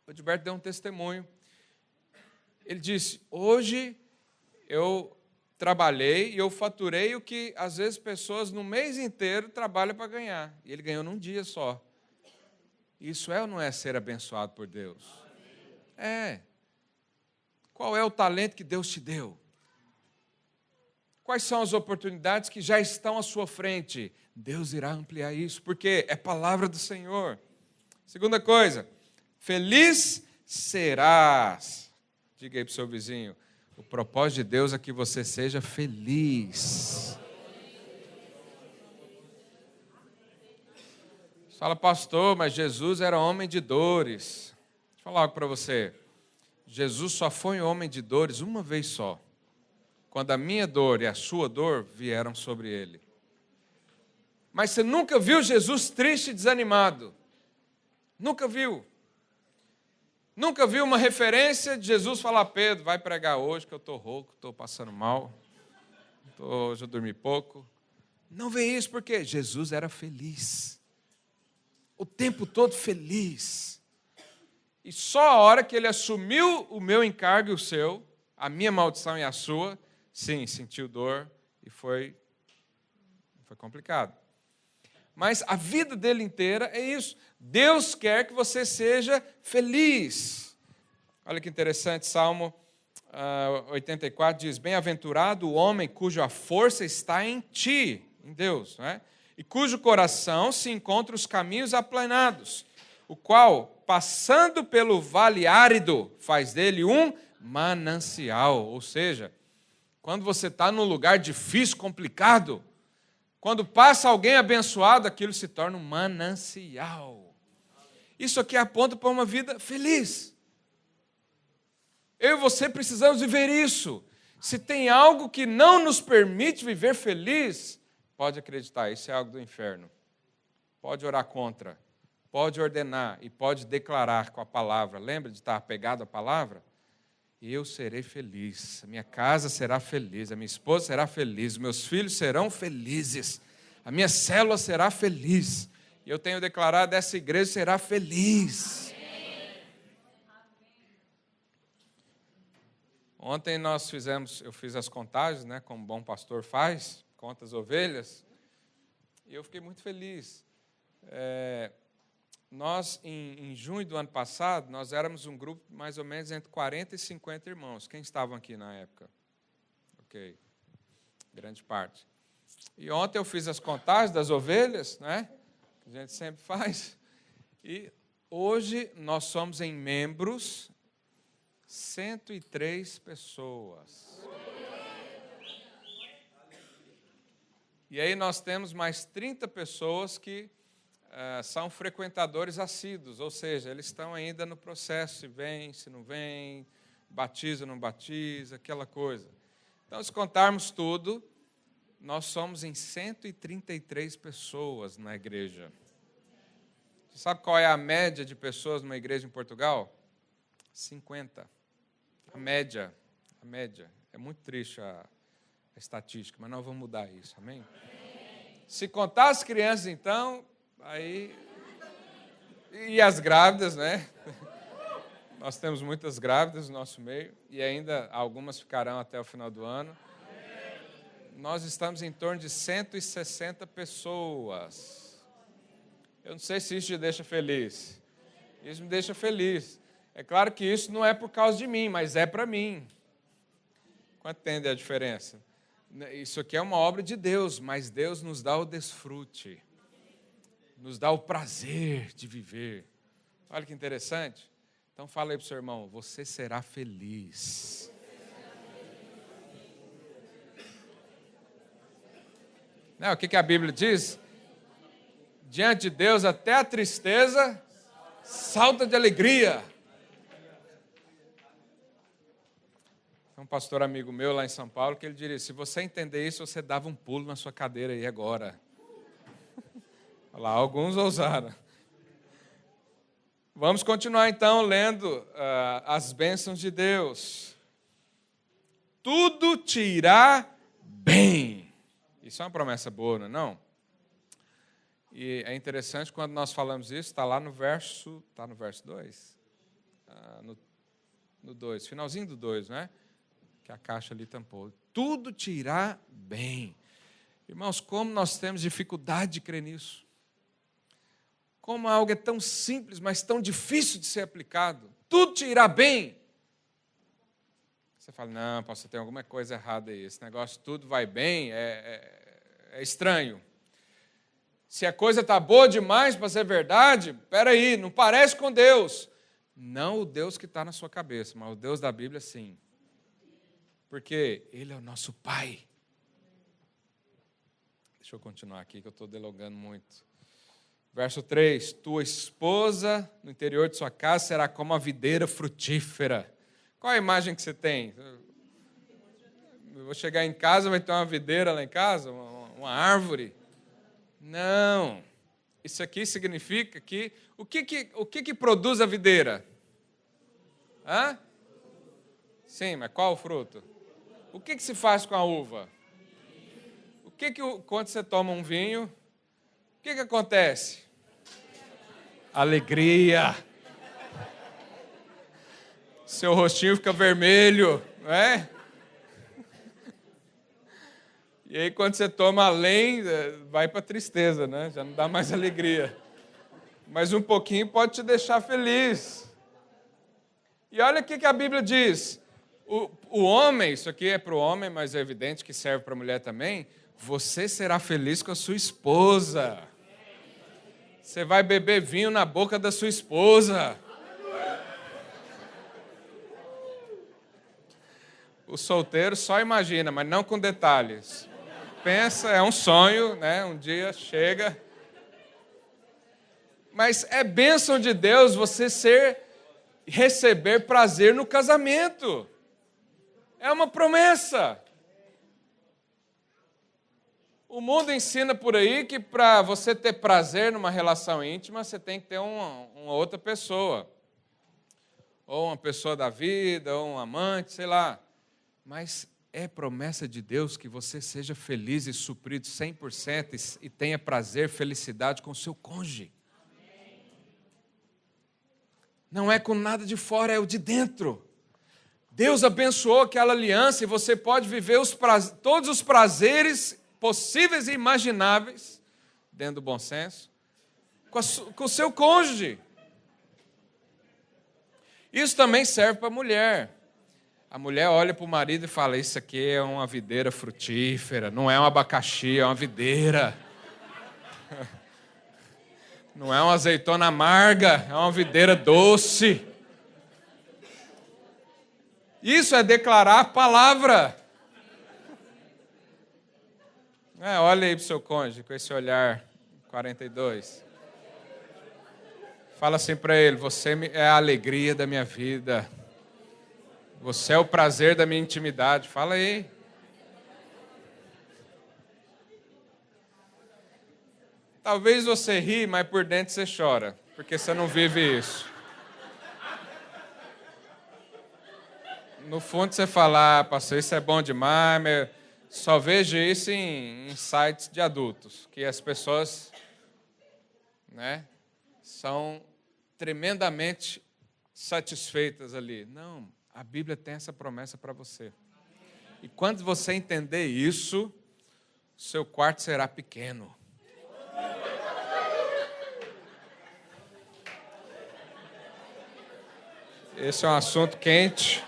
O Edilberto deu um testemunho. Ele disse, hoje eu trabalhei e eu faturei o que às vezes pessoas no mês inteiro trabalham para ganhar. E ele ganhou num dia só. Isso é ou não é ser abençoado por Deus? É. Qual é o talento que Deus te deu? Quais são as oportunidades que já estão à sua frente? Deus irá ampliar isso, porque é palavra do Senhor. Segunda coisa, feliz serás. Diga aí para o seu vizinho, o propósito de Deus é que você seja feliz. Fala, pastor, mas Jesus era homem de dores. Deixa eu falar algo para você. Jesus só foi homem de dores uma vez só. Quando a minha dor e a sua dor vieram sobre ele. Mas você nunca viu Jesus triste e desanimado. Nunca viu. Nunca viu uma referência de Jesus falar, Pedro, vai pregar hoje que eu estou rouco, estou passando mal. Hoje eu dormi pouco. Não vê isso porque Jesus era feliz. O tempo todo feliz. E só a hora que ele assumiu o meu encargo e o seu, a minha maldição e a sua, sim, sentiu dor e foi complicado. Mas a vida dele inteira é isso. Deus quer que você seja feliz. Olha que interessante, Salmo 84 diz, bem-aventurado o homem cuja força está em ti, em Deus, não é? E cujo coração se encontra os caminhos aplanados, o qual, passando pelo vale árido, faz dele um manancial. Ou seja, quando você está num lugar difícil, complicado, quando passa alguém abençoado, aquilo se torna um manancial. Isso aqui aponta para uma vida feliz. Eu e você precisamos viver isso. Se tem algo que não nos permite viver feliz, pode acreditar, isso é algo do inferno. pode orar contra, pode ordenar e pode declarar com a palavra. Lembra de estar apegado à palavra? Eu serei feliz, a minha casa será feliz, a minha esposa será feliz, meus filhos serão felizes, a minha célula será feliz. E eu tenho declarado, essa igreja será feliz. Ontem eu fiz as contagens, né, como bom pastor faz, conta as ovelhas, e eu fiquei muito feliz. Nós, em junho do ano passado, nós éramos um grupo mais ou menos entre 40 e 50 irmãos. Quem estavam aqui na época? Ok, grande parte. E ontem eu fiz as contagens das ovelhas, né, que a gente sempre faz, e hoje nós somos em membros 103 pessoas. E aí nós temos mais 30 pessoas que são frequentadores assíduos, ou seja, eles estão ainda no processo, se vem, se não vem, batiza, não batiza, aquela coisa. Então, se contarmos tudo, nós somos em 133 pessoas na igreja. Você sabe qual é a média de pessoas numa igreja em Portugal? 50. A média. É muito triste a estatística, mas nós vamos mudar isso, amém? Se contar as crianças, então, aí... E as grávidas, né? Nós temos muitas grávidas no nosso meio, e ainda algumas ficarão até o final do ano. Nós estamos em torno de 160 pessoas. Eu não sei se isso te deixa feliz. Isso me deixa feliz. É claro que isso não é por causa de mim, mas é para mim. Quanto entende a diferença? Isso aqui é uma obra de Deus, mas Deus nos dá o desfrute. Nos dá o prazer de viver. Olha que interessante. Então fala aí para o seu irmão, você será feliz. Não, o que a Bíblia diz? Diante de Deus até a tristeza salta de alegria. Tem um pastor amigo meu lá em São Paulo que ele diria, se você entender isso, você dava um pulo na sua cadeira aí agora. Olha lá, alguns ousaram. Vamos continuar então lendo as bênçãos de Deus. Tudo te irá bem. Isso é uma promessa boa, não é não? E é interessante quando nós falamos isso, está lá no verso 2? No 2, finalzinho do 2, né? Que a caixa ali tampou. Tudo te irá bem. Irmãos, como nós temos dificuldade de crer nisso. Como algo é tão simples, mas tão difícil de ser aplicado. Tudo te irá bem. Você fala, não, pastor, tem alguma coisa errada aí. Esse negócio tudo vai bem é estranho. Se a coisa está boa demais para ser verdade, peraí, não parece com Deus. Não o Deus que está na sua cabeça, mas o Deus da Bíblia, sim. Porque Ele é o nosso Pai. Deixa eu continuar aqui, que eu estou delongando muito. Verso 3, tua esposa no interior de sua casa será como a videira frutífera. Qual a imagem que você tem? Eu vou chegar em casa, vai ter uma videira lá em casa, uma árvore? Não. Isso aqui significa que... O que produz a videira? Hã? Sim, mas qual o fruto? O que se faz com a uva? Quando você toma um vinho, o que acontece? Alegria. Seu rostinho fica vermelho, não é? E aí, quando você toma além, vai para a tristeza, né? Já não dá mais alegria. Mas um pouquinho pode te deixar feliz. E olha o que a Bíblia diz. O homem, isso aqui é para o homem, mas é evidente que serve para a mulher também. Você será feliz com a sua esposa. Você vai beber vinho na boca da sua esposa. O solteiro só imagina, mas não com detalhes. Pensa, é um sonho, né? Um dia chega. Mas é bênção de Deus você receber prazer no casamento. É uma promessa. O O mundo ensina por aí que para você ter prazer numa relação íntima, você tem que ter uma outra pessoa. Ou uma pessoa da vida, ou um amante, sei lá. Mas é promessa de Deus que você seja feliz e suprido 100% e tenha prazer, felicidade com o seu cônjuge. Não é com nada de fora, é o de dentro. Deus abençoou aquela aliança e você pode viver todos os prazeres possíveis e imagináveis, dentro do bom senso, com o seu cônjuge. Isso também serve para a mulher. A mulher olha para o marido e fala, isso aqui é uma videira frutífera, não é um abacaxi, é uma videira. Não é uma azeitona amarga, é uma videira doce. Isso é declarar a palavra. Olha aí para o seu cônjuge com esse olhar 42. Fala assim para ele, você é a alegria da minha vida. Você é o prazer da minha intimidade. Fala aí. Talvez você ri, mas por dentro você chora, porque você não vive isso. No fundo você fala, pastor, isso é bom demais, mas só vejo isso em sites de adultos, que as pessoas, são tremendamente satisfeitas ali. Não, a Bíblia tem essa promessa para você. E quando você entender isso, seu quarto será pequeno. Esse é um assunto quente.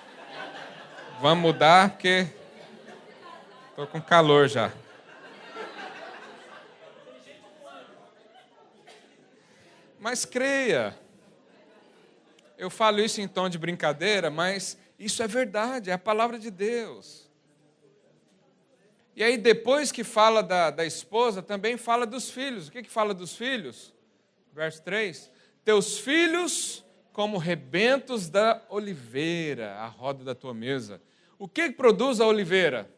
Vamos mudar, porque estou com calor já. Mas creia. Eu falo isso em tom de brincadeira, mas isso é verdade, é a palavra de Deus. E aí, depois que fala da esposa, também fala dos filhos. O que fala dos filhos? Verso 3. Teus filhos como rebentos da oliveira, a roda da tua mesa. O que produz a oliveira?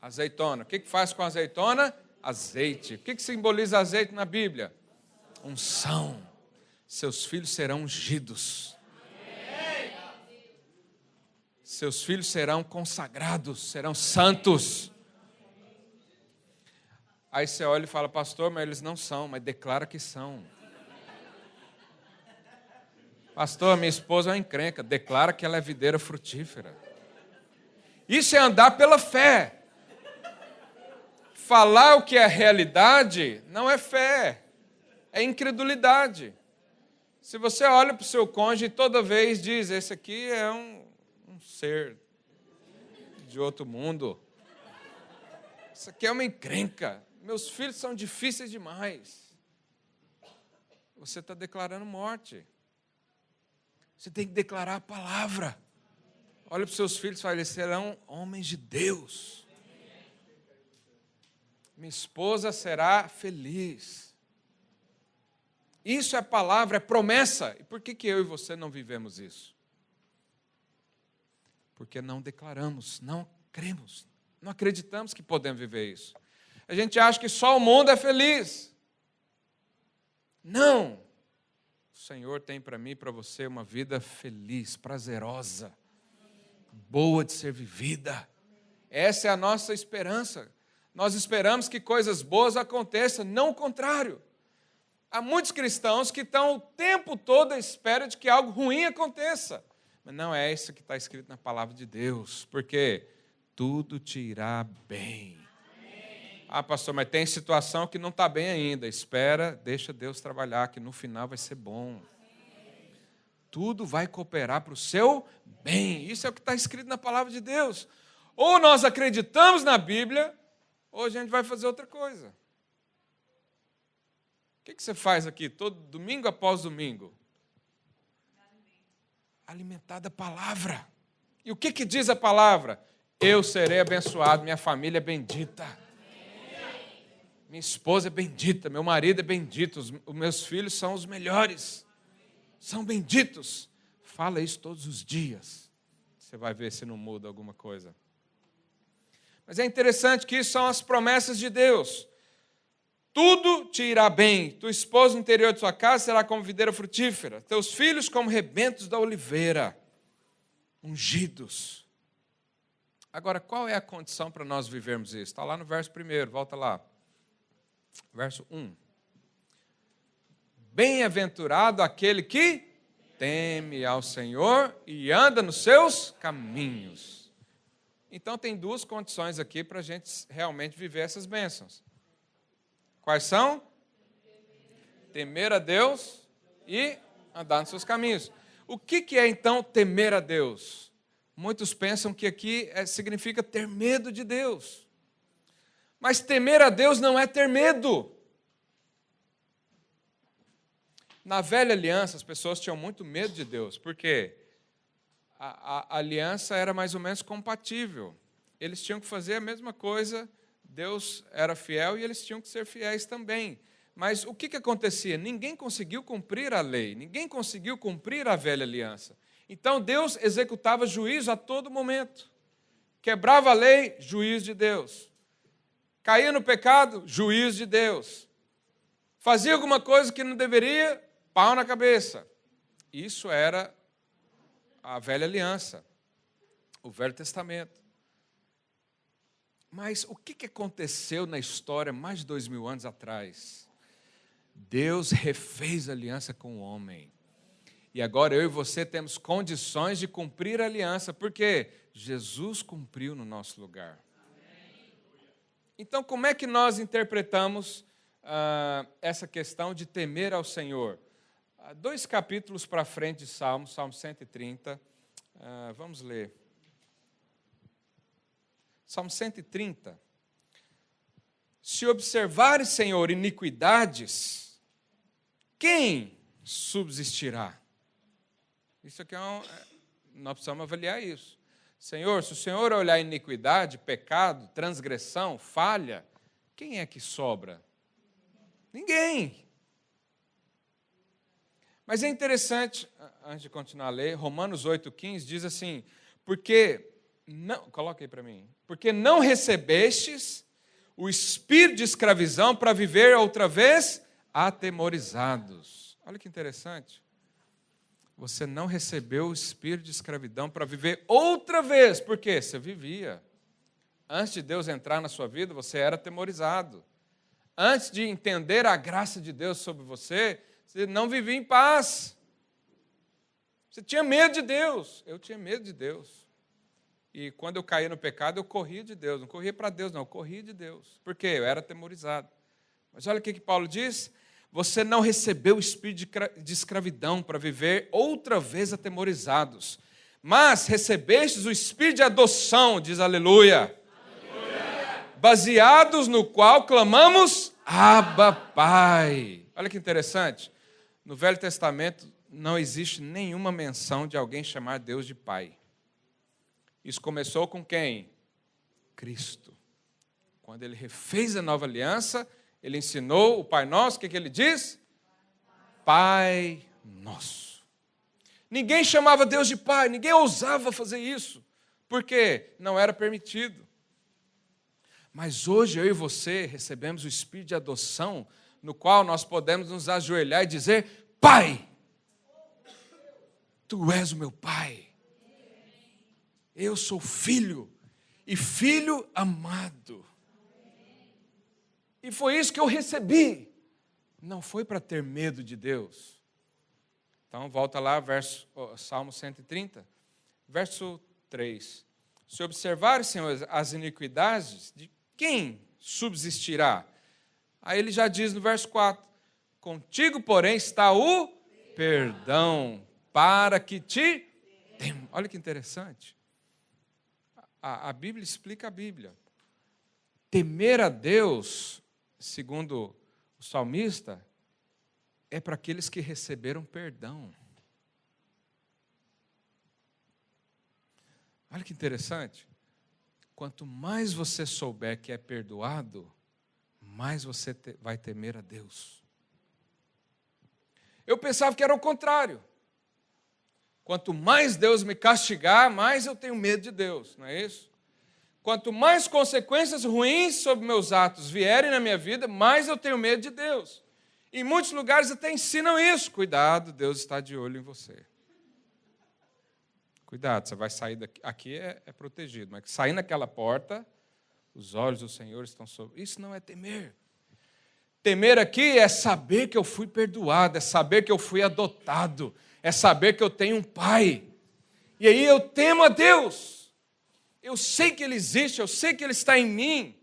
Azeitona. O que faz com a azeitona? Azeite. O que simboliza azeite na Bíblia? Unção. Seus filhos serão ungidos. Seus filhos serão consagrados, serão santos. Aí você olha e fala, pastor, mas eles não são, mas declara que são. Pastor, minha esposa é uma encrenca, declara que ela é videira frutífera. Isso é andar pela fé. Falar o que é realidade não é fé, é incredulidade. Se você olha para o seu cônjuge e toda vez diz, esse aqui é um ser de outro mundo. Isso aqui é uma encrenca. Meus filhos são difíceis demais. Você está declarando morte. Você tem que declarar a palavra. Olha para os seus filhos e fala, eles serão homens de Deus. Minha esposa será feliz. Isso é palavra, é promessa. E por que eu e você não vivemos isso? Porque não declaramos, não cremos, não acreditamos que podemos viver isso. A gente acha que só o mundo é feliz. Não. O Senhor tem para mim e para você uma vida feliz, prazerosa, boa de ser vivida. Essa é a nossa esperança. Nós esperamos que coisas boas aconteçam, não o contrário. Há muitos cristãos que estão o tempo todo à espera de que algo ruim aconteça. Mas não é isso que está escrito na palavra de Deus, porque tudo te irá bem. Ah, pastor, mas tem situação que não está bem ainda. Espera, deixa Deus trabalhar, que no final vai ser bom. Tudo vai cooperar para o seu bem. Isso é o que está escrito na palavra de Deus. Ou nós acreditamos na Bíblia, ou a gente vai fazer outra coisa. O que você faz aqui, todo domingo após domingo? Alimentar da palavra. E o que diz a palavra? Eu serei abençoado, minha família é bendita. Minha esposa é bendita, meu marido é bendito, os meus filhos são os melhores. São benditos. Fala isso todos os dias. Você vai ver se não muda alguma coisa. Mas é interessante que isso são as promessas de Deus. Tudo te irá bem, tua esposa no interior de sua casa será como videira frutífera, teus filhos como rebentos da oliveira, ungidos. Agora, qual é a condição para nós vivermos isso? Está lá no verso 1, volta lá. Verso 1. Bem-aventurado aquele que teme ao Senhor e anda nos seus caminhos. Então, tem duas condições aqui para a gente realmente viver essas bênçãos. Quais são? Temer a Deus e andar nos seus caminhos. O que é, então, temer a Deus? Muitos pensam que aqui significa ter medo de Deus. Mas temer a Deus não é ter medo. Na velha aliança, as pessoas tinham muito medo de Deus, porque a aliança era mais ou menos compatível. Eles tinham que fazer a mesma coisa, Deus era fiel e eles tinham que ser fiéis também. Mas o que acontecia? Ninguém conseguiu cumprir a lei, ninguém conseguiu cumprir a velha aliança. Então Deus executava juízo a todo momento. Quebrava a lei, juízo de Deus. Caía no pecado, juízo de Deus. Fazia alguma coisa que não deveria, pau na cabeça. Isso era a velha aliança, o Velho Testamento. Mas o que aconteceu na história mais de 2000 anos atrás? Deus refez a aliança com o homem. E agora eu e você temos condições de cumprir a aliança, porque Jesus cumpriu no nosso lugar. Então, como é que nós interpretamos essa questão de temer ao Senhor? 2 capítulos para frente de Salmo 130, vamos ler. Salmo 130. Se observares, Senhor, iniquidades, quem subsistirá? Isso aqui nós precisamos avaliar isso. Senhor, se o Senhor olhar iniquidade, pecado, transgressão, falha, quem é que sobra? Ninguém. Mas é interessante, antes de continuar a ler, Romanos 8,15 diz assim, coloca aí para mim, porque não recebestes o espírito de escravidão para viver outra vez atemorizados. Olha que interessante. Você não recebeu o espírito de escravidão para viver outra vez. Por quê? Você vivia. Antes de Deus entrar na sua vida, você era atemorizado. Antes de entender a graça de Deus sobre você, você não vivia em paz. Você tinha medo de Deus. Eu tinha medo de Deus. E quando eu caía no pecado, eu corria de Deus. Não corria para Deus, não. Eu corria de Deus. Por quê? Eu era atemorizado. Mas olha o que Paulo diz. Você não recebeu o espírito de escravidão para viver outra vez atemorizados. Mas recebestes o espírito de adoção, diz aleluia. Aleluia. Baseados no qual clamamos, Abba, Pai. Olha que interessante. No Velho Testamento não existe nenhuma menção de alguém chamar Deus de Pai. Isso começou com quem? Cristo. Quando ele refez a nova aliança, ele ensinou o Pai Nosso, o que ele diz? Pai Nosso. Ninguém chamava Deus de Pai, ninguém ousava fazer isso, porque não era permitido. Mas hoje eu e você recebemos o Espírito de adoção, no qual nós podemos nos ajoelhar e dizer, Pai, Tu és o meu Pai. Eu sou filho, e filho amado. E foi isso que eu recebi. Não foi para ter medo de Deus. Então, volta lá, Salmo 130, verso 3. Se observares, Senhor, as iniquidades, de quem subsistirá? Aí ele já diz no verso 4, contigo, porém, está o perdão, para que te temam. Olha que interessante. A Bíblia explica a Bíblia. Temer a Deus, segundo o salmista, é para aqueles que receberam perdão. Olha que interessante. Quanto mais você souber que é perdoado, mais você vai temer a Deus. Eu pensava que era o contrário. Quanto mais Deus me castigar, mais eu tenho medo de Deus, não é isso? Quanto mais consequências ruins sobre meus atos vierem na minha vida, mais eu tenho medo de Deus. Em muitos lugares até ensinam isso. Cuidado, Deus está de olho em você. Cuidado, você vai sair daqui. Aqui é protegido, mas sair naquela porta, os olhos do Senhor estão sobre. Isso não é temer. Temer aqui é saber que eu fui perdoado, é saber que eu fui adotado, é saber que eu tenho um pai. E aí eu temo a Deus. Eu sei que Ele existe, eu sei que Ele está em mim.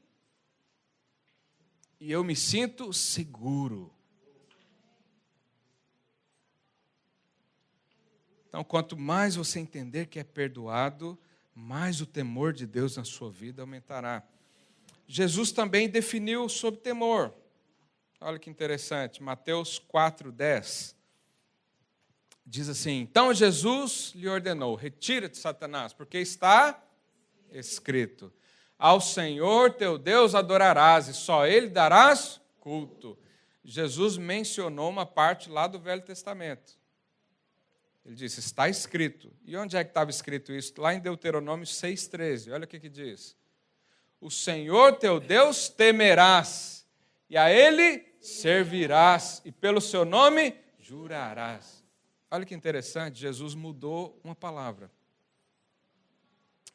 E eu me sinto seguro. Então, quanto mais você entender que é perdoado, mais o temor de Deus na sua vida aumentará. Jesus também definiu sobre temor. Olha que interessante, Mateus 4:10. Diz assim: então Jesus lhe ordenou, retira-te, Satanás, porque está escrito, ao Senhor teu Deus adorarás, e só Ele darás culto. Jesus mencionou uma parte lá do Velho Testamento. Ele disse, está escrito. E onde é que estava escrito isso? Lá em Deuteronômio 6,13. Olha o que diz. O Senhor teu Deus temerás, e a Ele servirás, e pelo seu nome jurarás. Olha que interessante, Jesus mudou uma palavra.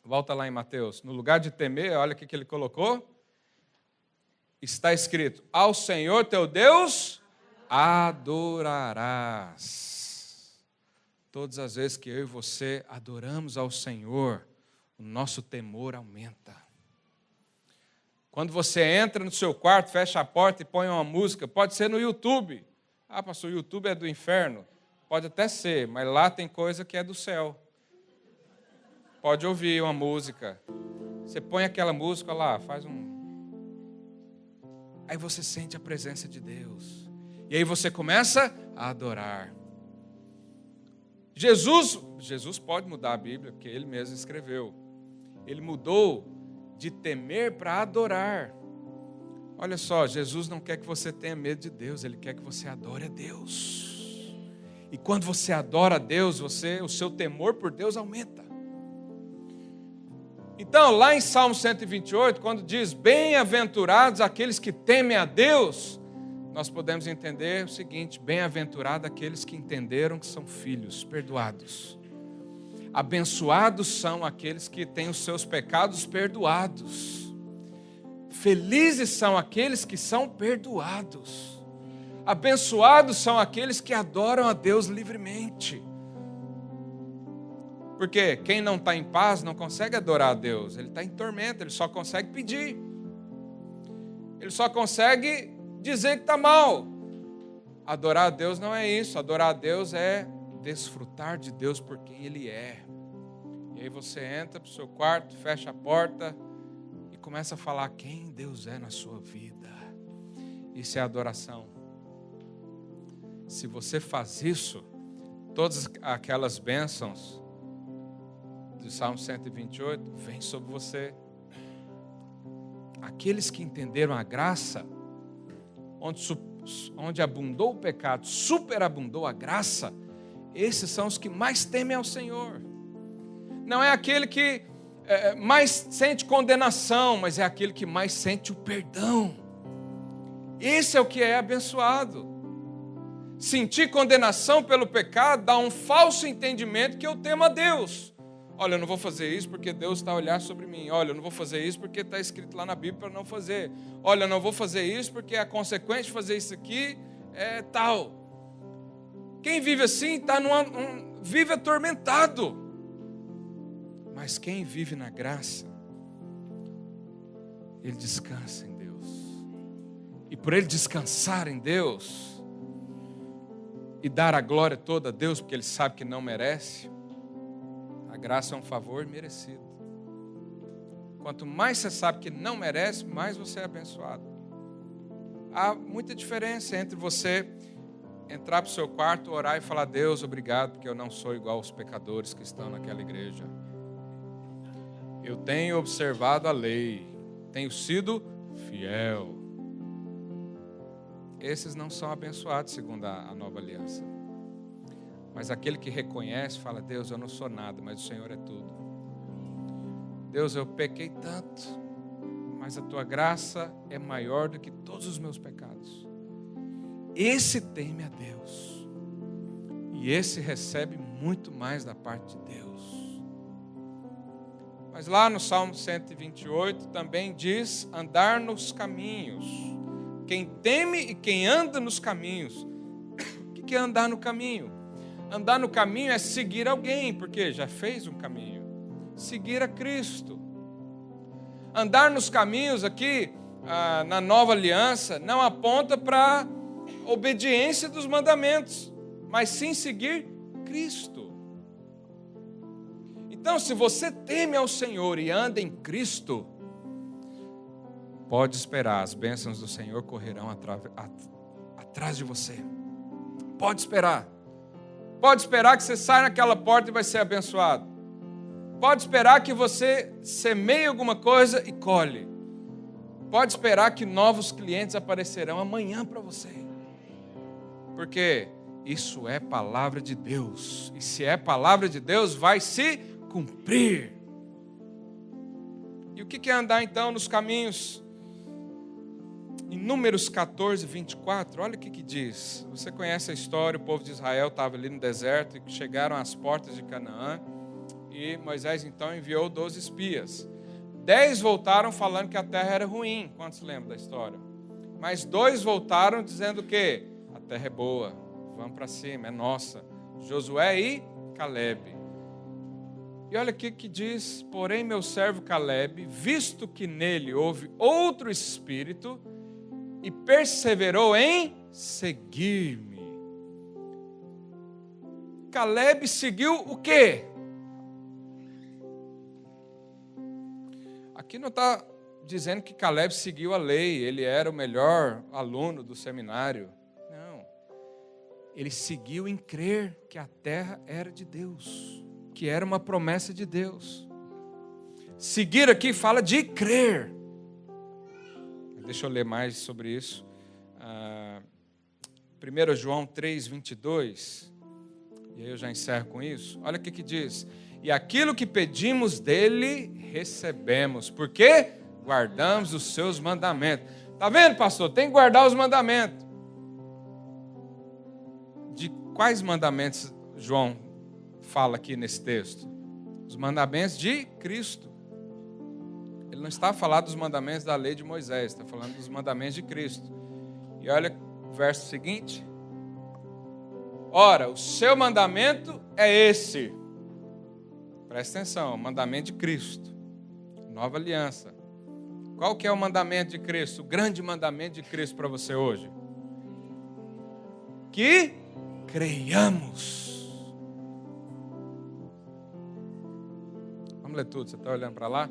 Volta lá em Mateus. No lugar de temer, olha o que ele colocou. Está escrito, ao Senhor teu Deus adorarás. Todas as vezes que eu e você adoramos ao Senhor, o nosso temor aumenta. Quando você entra no seu quarto, fecha a porta e põe uma música, pode ser no YouTube. Ah, pastor, o YouTube é do inferno. Pode até ser, mas lá tem coisa que é do céu. Pode ouvir uma música. Você põe aquela música lá, faz um... Aí você sente a presença de Deus. E aí você começa a adorar. Jesus pode mudar a Bíblia, porque Ele mesmo escreveu. Ele mudou de temer para adorar. Olha só, Jesus não quer que você tenha medo de Deus, Ele quer que você adore a Deus. E quando você adora a Deus, o seu temor por Deus aumenta. Então, lá em Salmo 128, quando diz, bem-aventurados aqueles que temem a Deus, nós podemos entender o seguinte, bem-aventurados aqueles que entenderam que são filhos, perdoados. Abençoados são aqueles que têm os seus pecados perdoados. Felizes são aqueles que são perdoados. Abençoados são aqueles que adoram a Deus livremente. Porque quem não está em paz não consegue adorar a Deus. Ele está em tormento, ele só consegue pedir. Ele só consegue dizer que está mal. Adorar a Deus não é isso. Adorar a Deus é desfrutar de Deus por quem Ele é. E aí você entra para o seu quarto, fecha a porta e começa a falar quem Deus é na sua vida. Isso é adoração. Se você faz isso, todas aquelas bênçãos do Salmo 128 vêm sobre você. Aqueles que entenderam a graça, onde abundou o pecado, superabundou a graça, esses são os que mais temem ao Senhor. Não é aquele que mais sente condenação, mas é aquele que mais sente o perdão. Esse é o que é abençoado. Sentir condenação pelo pecado dá um falso entendimento que eu temo a Deus. Olha, eu não vou fazer isso porque Deus está a olhar sobre mim. Olha, eu não vou fazer isso porque está escrito lá na Bíblia para não fazer. Olha, eu não vou fazer isso porque a consequência de fazer isso aqui é tal. Quem vive assim vive atormentado. Mas quem vive na graça, ele descansa em Deus. E por ele descansar em Deus e dar a glória toda a Deus, porque ele sabe que não merece, a graça é um favor merecido. Quanto mais você sabe que não merece, mais você é abençoado. Há muita diferença entre você entrar para o seu quarto, orar e falar, Deus, obrigado, porque eu não sou igual aos pecadores que estão naquela igreja. Eu tenho observado a lei, tenho sido fiel. Esses não são abençoados segundo a nova aliança. Mas aquele que reconhece, fala, Deus, eu não sou nada, mas o Senhor é tudo. Deus, eu pequei tanto, mas a tua graça é maior do que todos os meus pecados. Esse teme a Deus, e esse recebe muito mais da parte de Deus. Mas lá no Salmo 128 também diz andar nos caminhos. Quem teme e quem anda nos caminhos. O que é andar no caminho? Andar no caminho é seguir alguém, porque já fez um caminho. Seguir a Cristo. Andar nos caminhos aqui, na nova aliança, não aponta para a obediência dos mandamentos, mas sim seguir Cristo. Então, se você teme ao Senhor e anda em Cristo, pode esperar, as bênçãos do Senhor correrão atrás de você. Pode esperar. Pode esperar que você saia naquela porta e vai ser abençoado. Pode esperar que você semeie alguma coisa e colhe. Pode esperar que novos clientes aparecerão amanhã para você. Porque isso é palavra de Deus. E se é palavra de Deus, vai se cumprir. E o que é andar então nos caminhos? Em Números 14, 24, olha o que diz. Você conhece a história, o povo de Israel estava ali no deserto e chegaram às portas de Canaã. E Moisés então enviou 12 espias. 10 voltaram falando que a terra era ruim. Quantos lembram da história? Mas 2 voltaram dizendo o quê? A terra é boa, vamos para cima, é nossa. Josué e Calebe. E olha aqui que diz: porém meu servo Calebe, visto que nele houve outro espírito, e perseverou em seguir-me. Calebe seguiu o quê? Aqui não está dizendo que Calebe seguiu a lei, ele era o melhor aluno do seminário. Não. Ele seguiu em crer que a terra era de Deus, que era uma promessa de Deus. Seguir aqui fala de crer. Deixa eu ler mais sobre isso. 1 João 3, 22. E aí eu já encerro com isso. Olha o que diz. E aquilo que pedimos dele, recebemos. Porque guardamos os seus mandamentos. Está vendo, pastor? Tem que guardar os mandamentos. De quais mandamentos João fala aqui nesse texto? Os mandamentos de Cristo. Ele não está falando dos mandamentos da lei de Moisés, está falando dos mandamentos de Cristo. E olha o verso seguinte. Ora, o seu mandamento é esse. Presta atenção, o mandamento de Cristo. Nova aliança. Qual que é o mandamento de Cristo? O grande mandamento de Cristo para você hoje? Que creiamos. Vamos ler tudo, você está olhando para lá?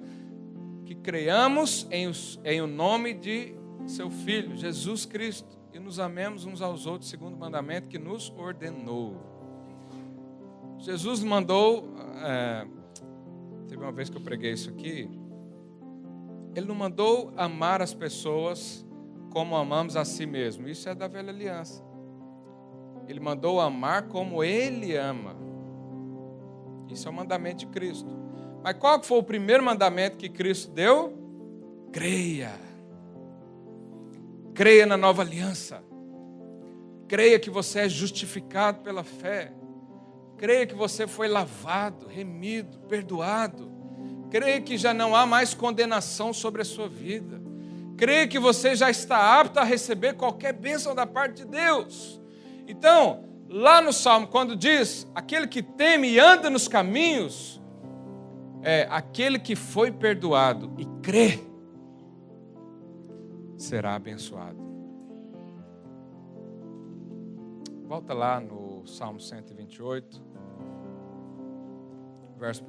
Que creiamos em o nome de seu Filho, Jesus Cristo, e nos amemos uns aos outros, segundo o mandamento que nos ordenou. Jesus mandou, teve uma vez que eu preguei isso aqui, Ele não mandou amar as pessoas como amamos a si mesmo, isso é da velha aliança. Ele mandou amar como Ele ama, isso é o mandamento de Cristo. Mas qual foi o primeiro mandamento que Cristo deu? Creia. Creia na nova aliança. Creia que você é justificado pela fé. Creia que você foi lavado, remido, perdoado. Creia que já não há mais condenação sobre a sua vida. Creia que você já está apto a receber qualquer bênção da parte de Deus. Então, lá no Salmo, quando diz, aquele que teme e anda nos caminhos, aquele que foi perdoado e crê, será abençoado. Volta lá no Salmo 128, verso 1.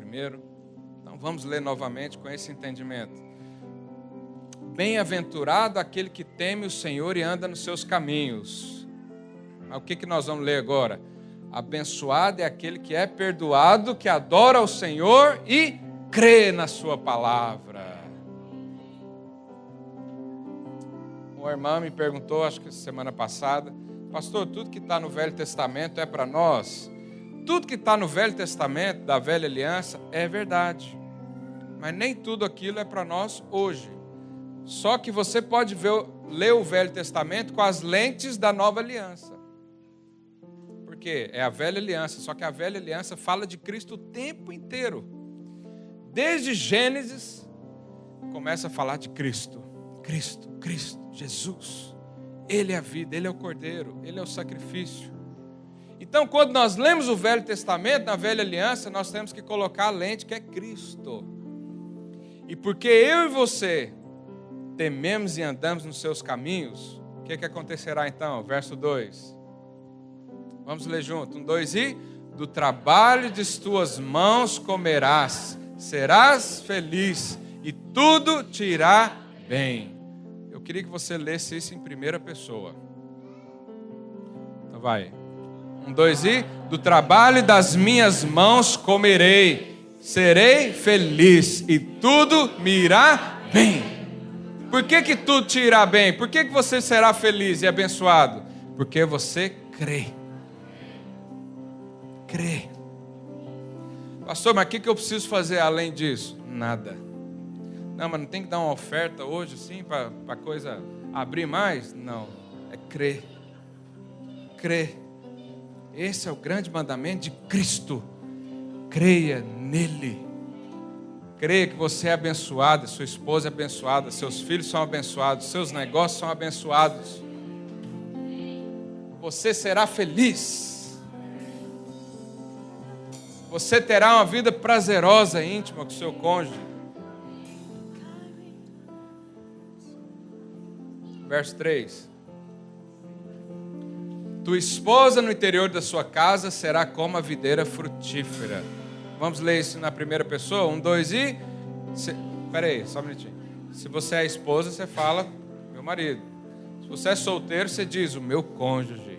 Então vamos ler novamente com esse entendimento. Bem-aventurado aquele que teme o Senhor e anda nos seus caminhos. Mas o que nós vamos ler agora? Abençoado é aquele que é perdoado, que adora ao Senhor e crê na sua palavra. Uma irmã me perguntou, acho que semana passada, pastor, tudo que está no Velho Testamento é para nós? Tudo que está no Velho Testamento, da Velha Aliança, é verdade. Mas nem tudo aquilo é para nós hoje. Só que você pode ler o Velho Testamento com as lentes da Nova Aliança. Porque é a Velha Aliança, só que a Velha Aliança fala de Cristo o tempo inteiro. Desde Gênesis, começa a falar de Cristo. Cristo, Jesus. Ele é a vida, Ele é o Cordeiro, Ele é o sacrifício. Então, quando nós lemos o Velho Testamento, na Velha Aliança, nós temos que colocar a lente que é Cristo. E porque eu e você tememos e andamos nos seus caminhos, o que acontecerá então? Verso 2. Vamos ler junto. 1, 2 e... Do trabalho de tuas mãos comerás, serás feliz e tudo te irá bem. Eu queria que você lesse isso em primeira pessoa. Então vai. 1, 2 e... Do trabalho das minhas mãos comerei, serei feliz e tudo me irá bem. Por que tudo te irá bem? Por que você será feliz e abençoado? Porque você crê. Crê. Pastor, mas o que eu preciso fazer além disso? Nada. Não, mas não tem que dar uma oferta hoje assim para a coisa abrir mais? Não. É crer. Crer. Esse é o grande mandamento de Cristo. Creia nele. Creia que você é abençoado, sua esposa é abençoada, seus filhos são abençoados, seus negócios são abençoados. Você será feliz. Você terá uma vida prazerosa e íntima com seu cônjuge. Verso 3. Tua esposa no interior da sua casa será como a videira frutífera. Vamos ler isso na primeira pessoa? 1, 2 e... Espera aí, só um minutinho. Se você é esposa, você fala, meu marido. Se você é solteiro, você diz, o meu cônjuge.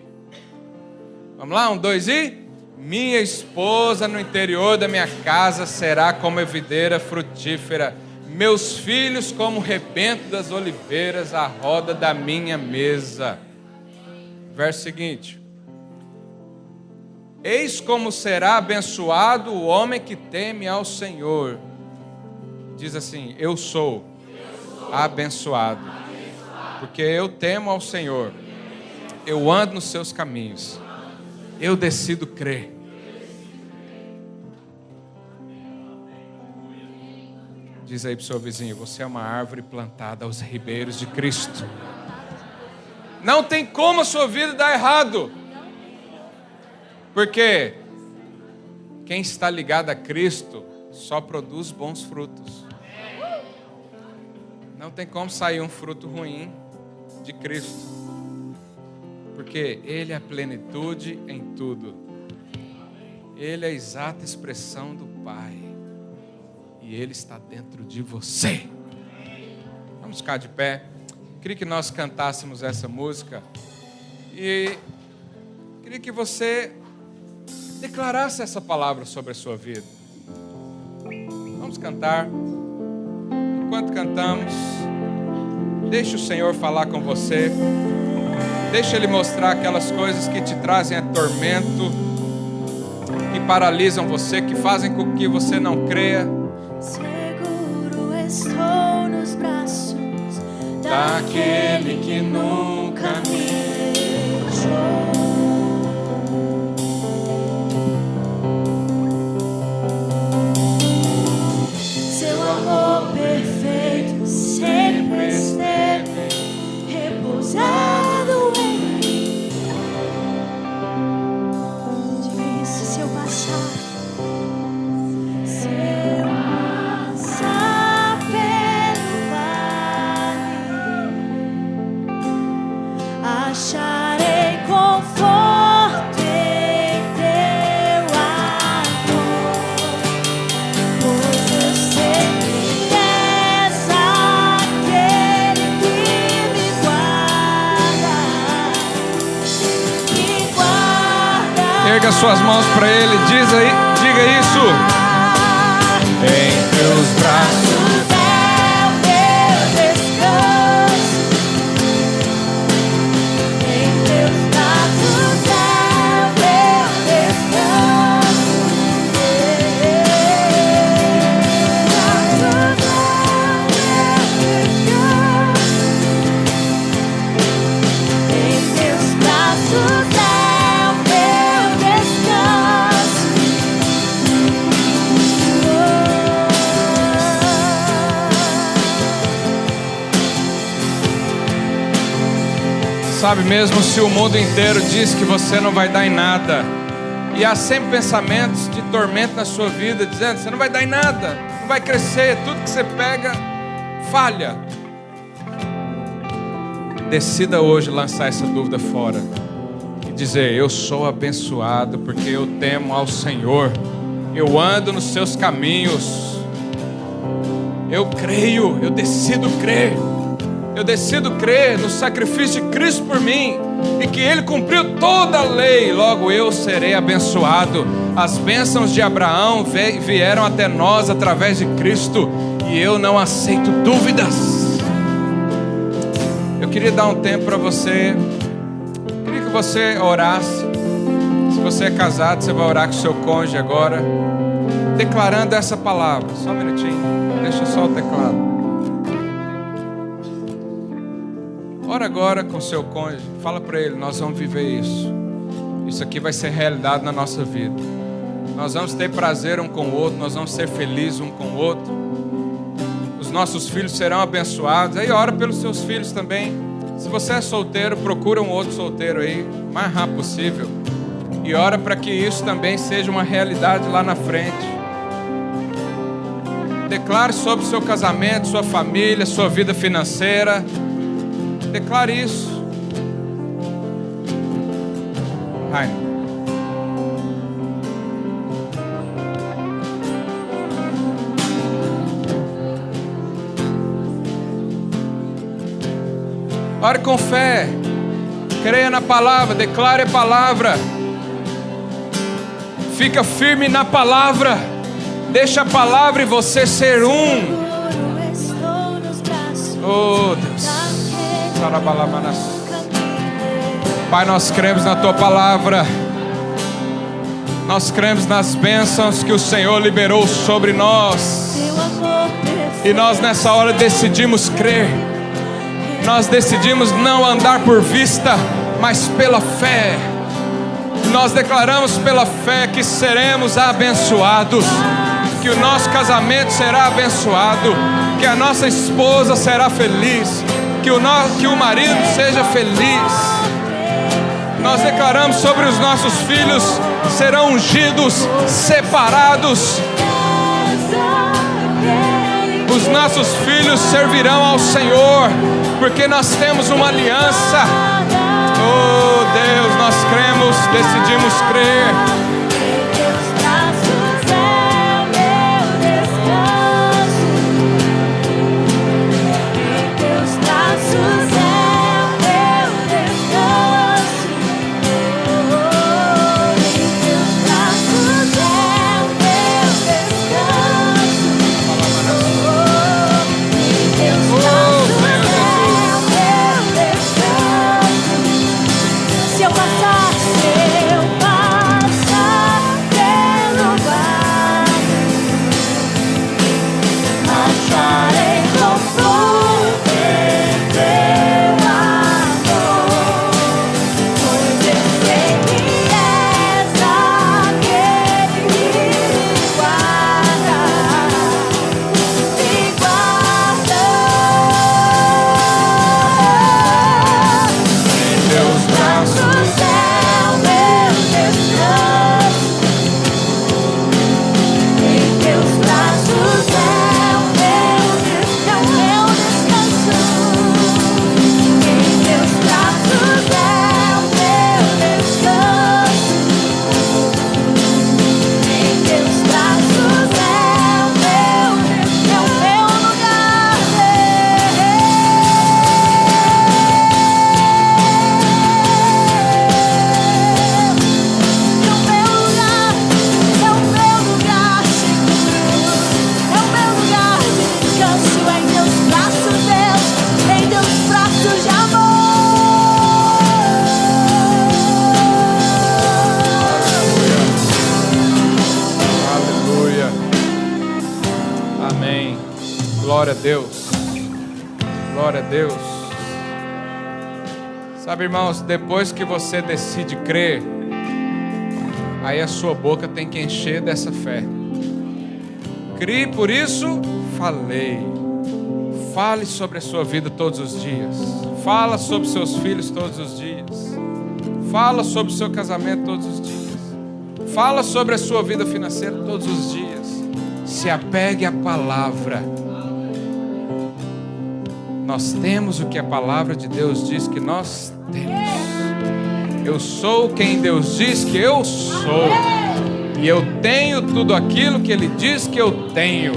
Vamos lá? 1, 2 e... Minha esposa no interior da minha casa será como a videira frutífera. Meus filhos como o rebento das oliveiras à roda da minha mesa. Verso seguinte. Eis como será abençoado o homem que teme ao Senhor. Diz assim, eu sou abençoado, porque eu temo ao Senhor. Eu ando nos seus caminhos. Eu decido crer. Diz aí para o seu vizinho, você é uma árvore plantada aos ribeiros de Cristo. Não tem como a sua vida dar errado. Porque quem está ligado a Cristo só produz bons frutos. Não tem como sair um fruto ruim de Cristo. Porque Ele é a plenitude em tudo. Ele é a exata expressão do Pai. E Ele está dentro de você. Vamos ficar de pé. Queria que nós cantássemos essa música. E queria que você declarasse essa palavra sobre a sua vida. Vamos cantar. Enquanto cantamos, deixe o Senhor falar com você. Deixe Ele mostrar aquelas coisas que te trazem tormento, que paralisam você, que fazem com que você não creia. Seguro estou nos braços daquele que nunca me deixou. Seu amor perfeito sempre esteve repousado em mim. Difícil se eu passar, se eu passar pelo vale, acharei conforto em teu amor, pois eu sei que és aquele que me guarda, Erga suas mãos para Ele, diga isso. Em teus braços é o meu descanso, em teus braços é o meu descanso. Sabe, mesmo se o mundo inteiro diz que você não vai dar em nada, e há sempre pensamentos de tormento na sua vida, dizendo que você não vai dar em nada, não vai crescer, tudo que você pega falha. Decida hoje lançar essa dúvida fora e dizer: eu sou abençoado porque eu temo ao Senhor, eu ando nos seus caminhos, eu creio, eu decido crer no sacrifício de Cristo por mim, e que Ele cumpriu toda a lei, logo eu serei abençoado. As bênçãos de Abraão vieram até nós através de Cristo, e eu não aceito dúvidas. Eu queria dar um tempo para você, queria que você orasse. Se você é casado, você vai orar com o seu cônjuge agora, declarando essa palavra. Só um minutinho, deixa só o teclado. Ora agora com o seu cônjuge, fala para ele: nós vamos viver isso. Isso aqui vai ser realidade na nossa vida. Nós vamos ter prazer um com o outro, nós vamos ser felizes um com o outro. Os nossos filhos serão abençoados. Aí ora pelos seus filhos também. Se você é solteiro, procura um outro solteiro aí, o mais rápido possível. E ora para que isso também seja uma realidade lá na frente. Declare sobre o seu casamento, sua família, sua vida financeira. Declare isso. Rainer. Ore com fé. Creia na palavra. Declare a palavra. Fica firme na palavra. Deixa a palavra e você ser um. Oh Deus. Pai, nós cremos na Tua palavra. Nós cremos nas bênçãos que o Senhor liberou sobre nós. E nós nessa hora decidimos crer. Nós decidimos não andar por vista, mas pela fé. Nós declaramos pela fé que seremos abençoados, que o nosso casamento será abençoado, que a nossa esposa será feliz, que o marido seja feliz. Nós declaramos sobre os nossos filhos: serão ungidos, separados. Os nossos filhos servirão ao Senhor, porque nós temos uma aliança. Oh Deus, nós cremos, decidimos crer. Glória a Deus. Glória a Deus. Sabe, irmãos, depois que você decide crer, aí a sua boca tem que encher dessa fé. Crie, por isso falei. Fale sobre a sua vida todos os dias. Fala sobre seus filhos todos os dias. Fala sobre o seu casamento todos os dias. Fala sobre a sua vida financeira todos os dias. Se apegue à palavra. Nós temos o que a palavra de Deus diz que nós temos. Eu sou quem Deus diz que eu sou. E eu tenho tudo aquilo que Ele diz que eu tenho.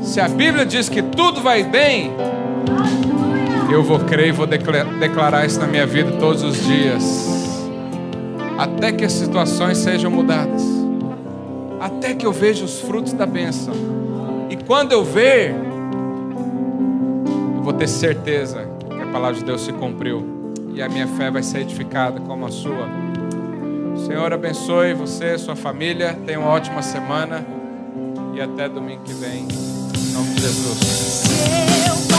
Se a Bíblia diz que tudo vai bem, eu vou crer e vou declarar isso na minha vida todos os dias. Até que as situações sejam mudadas. Até que eu veja os frutos da bênção. E quando eu ver, eu vou ter certeza que a palavra de Deus se cumpriu. E a minha fé vai ser edificada como a sua. O Senhor abençoe você, sua família. Tenha uma ótima semana. E até domingo que vem. Em nome de Jesus.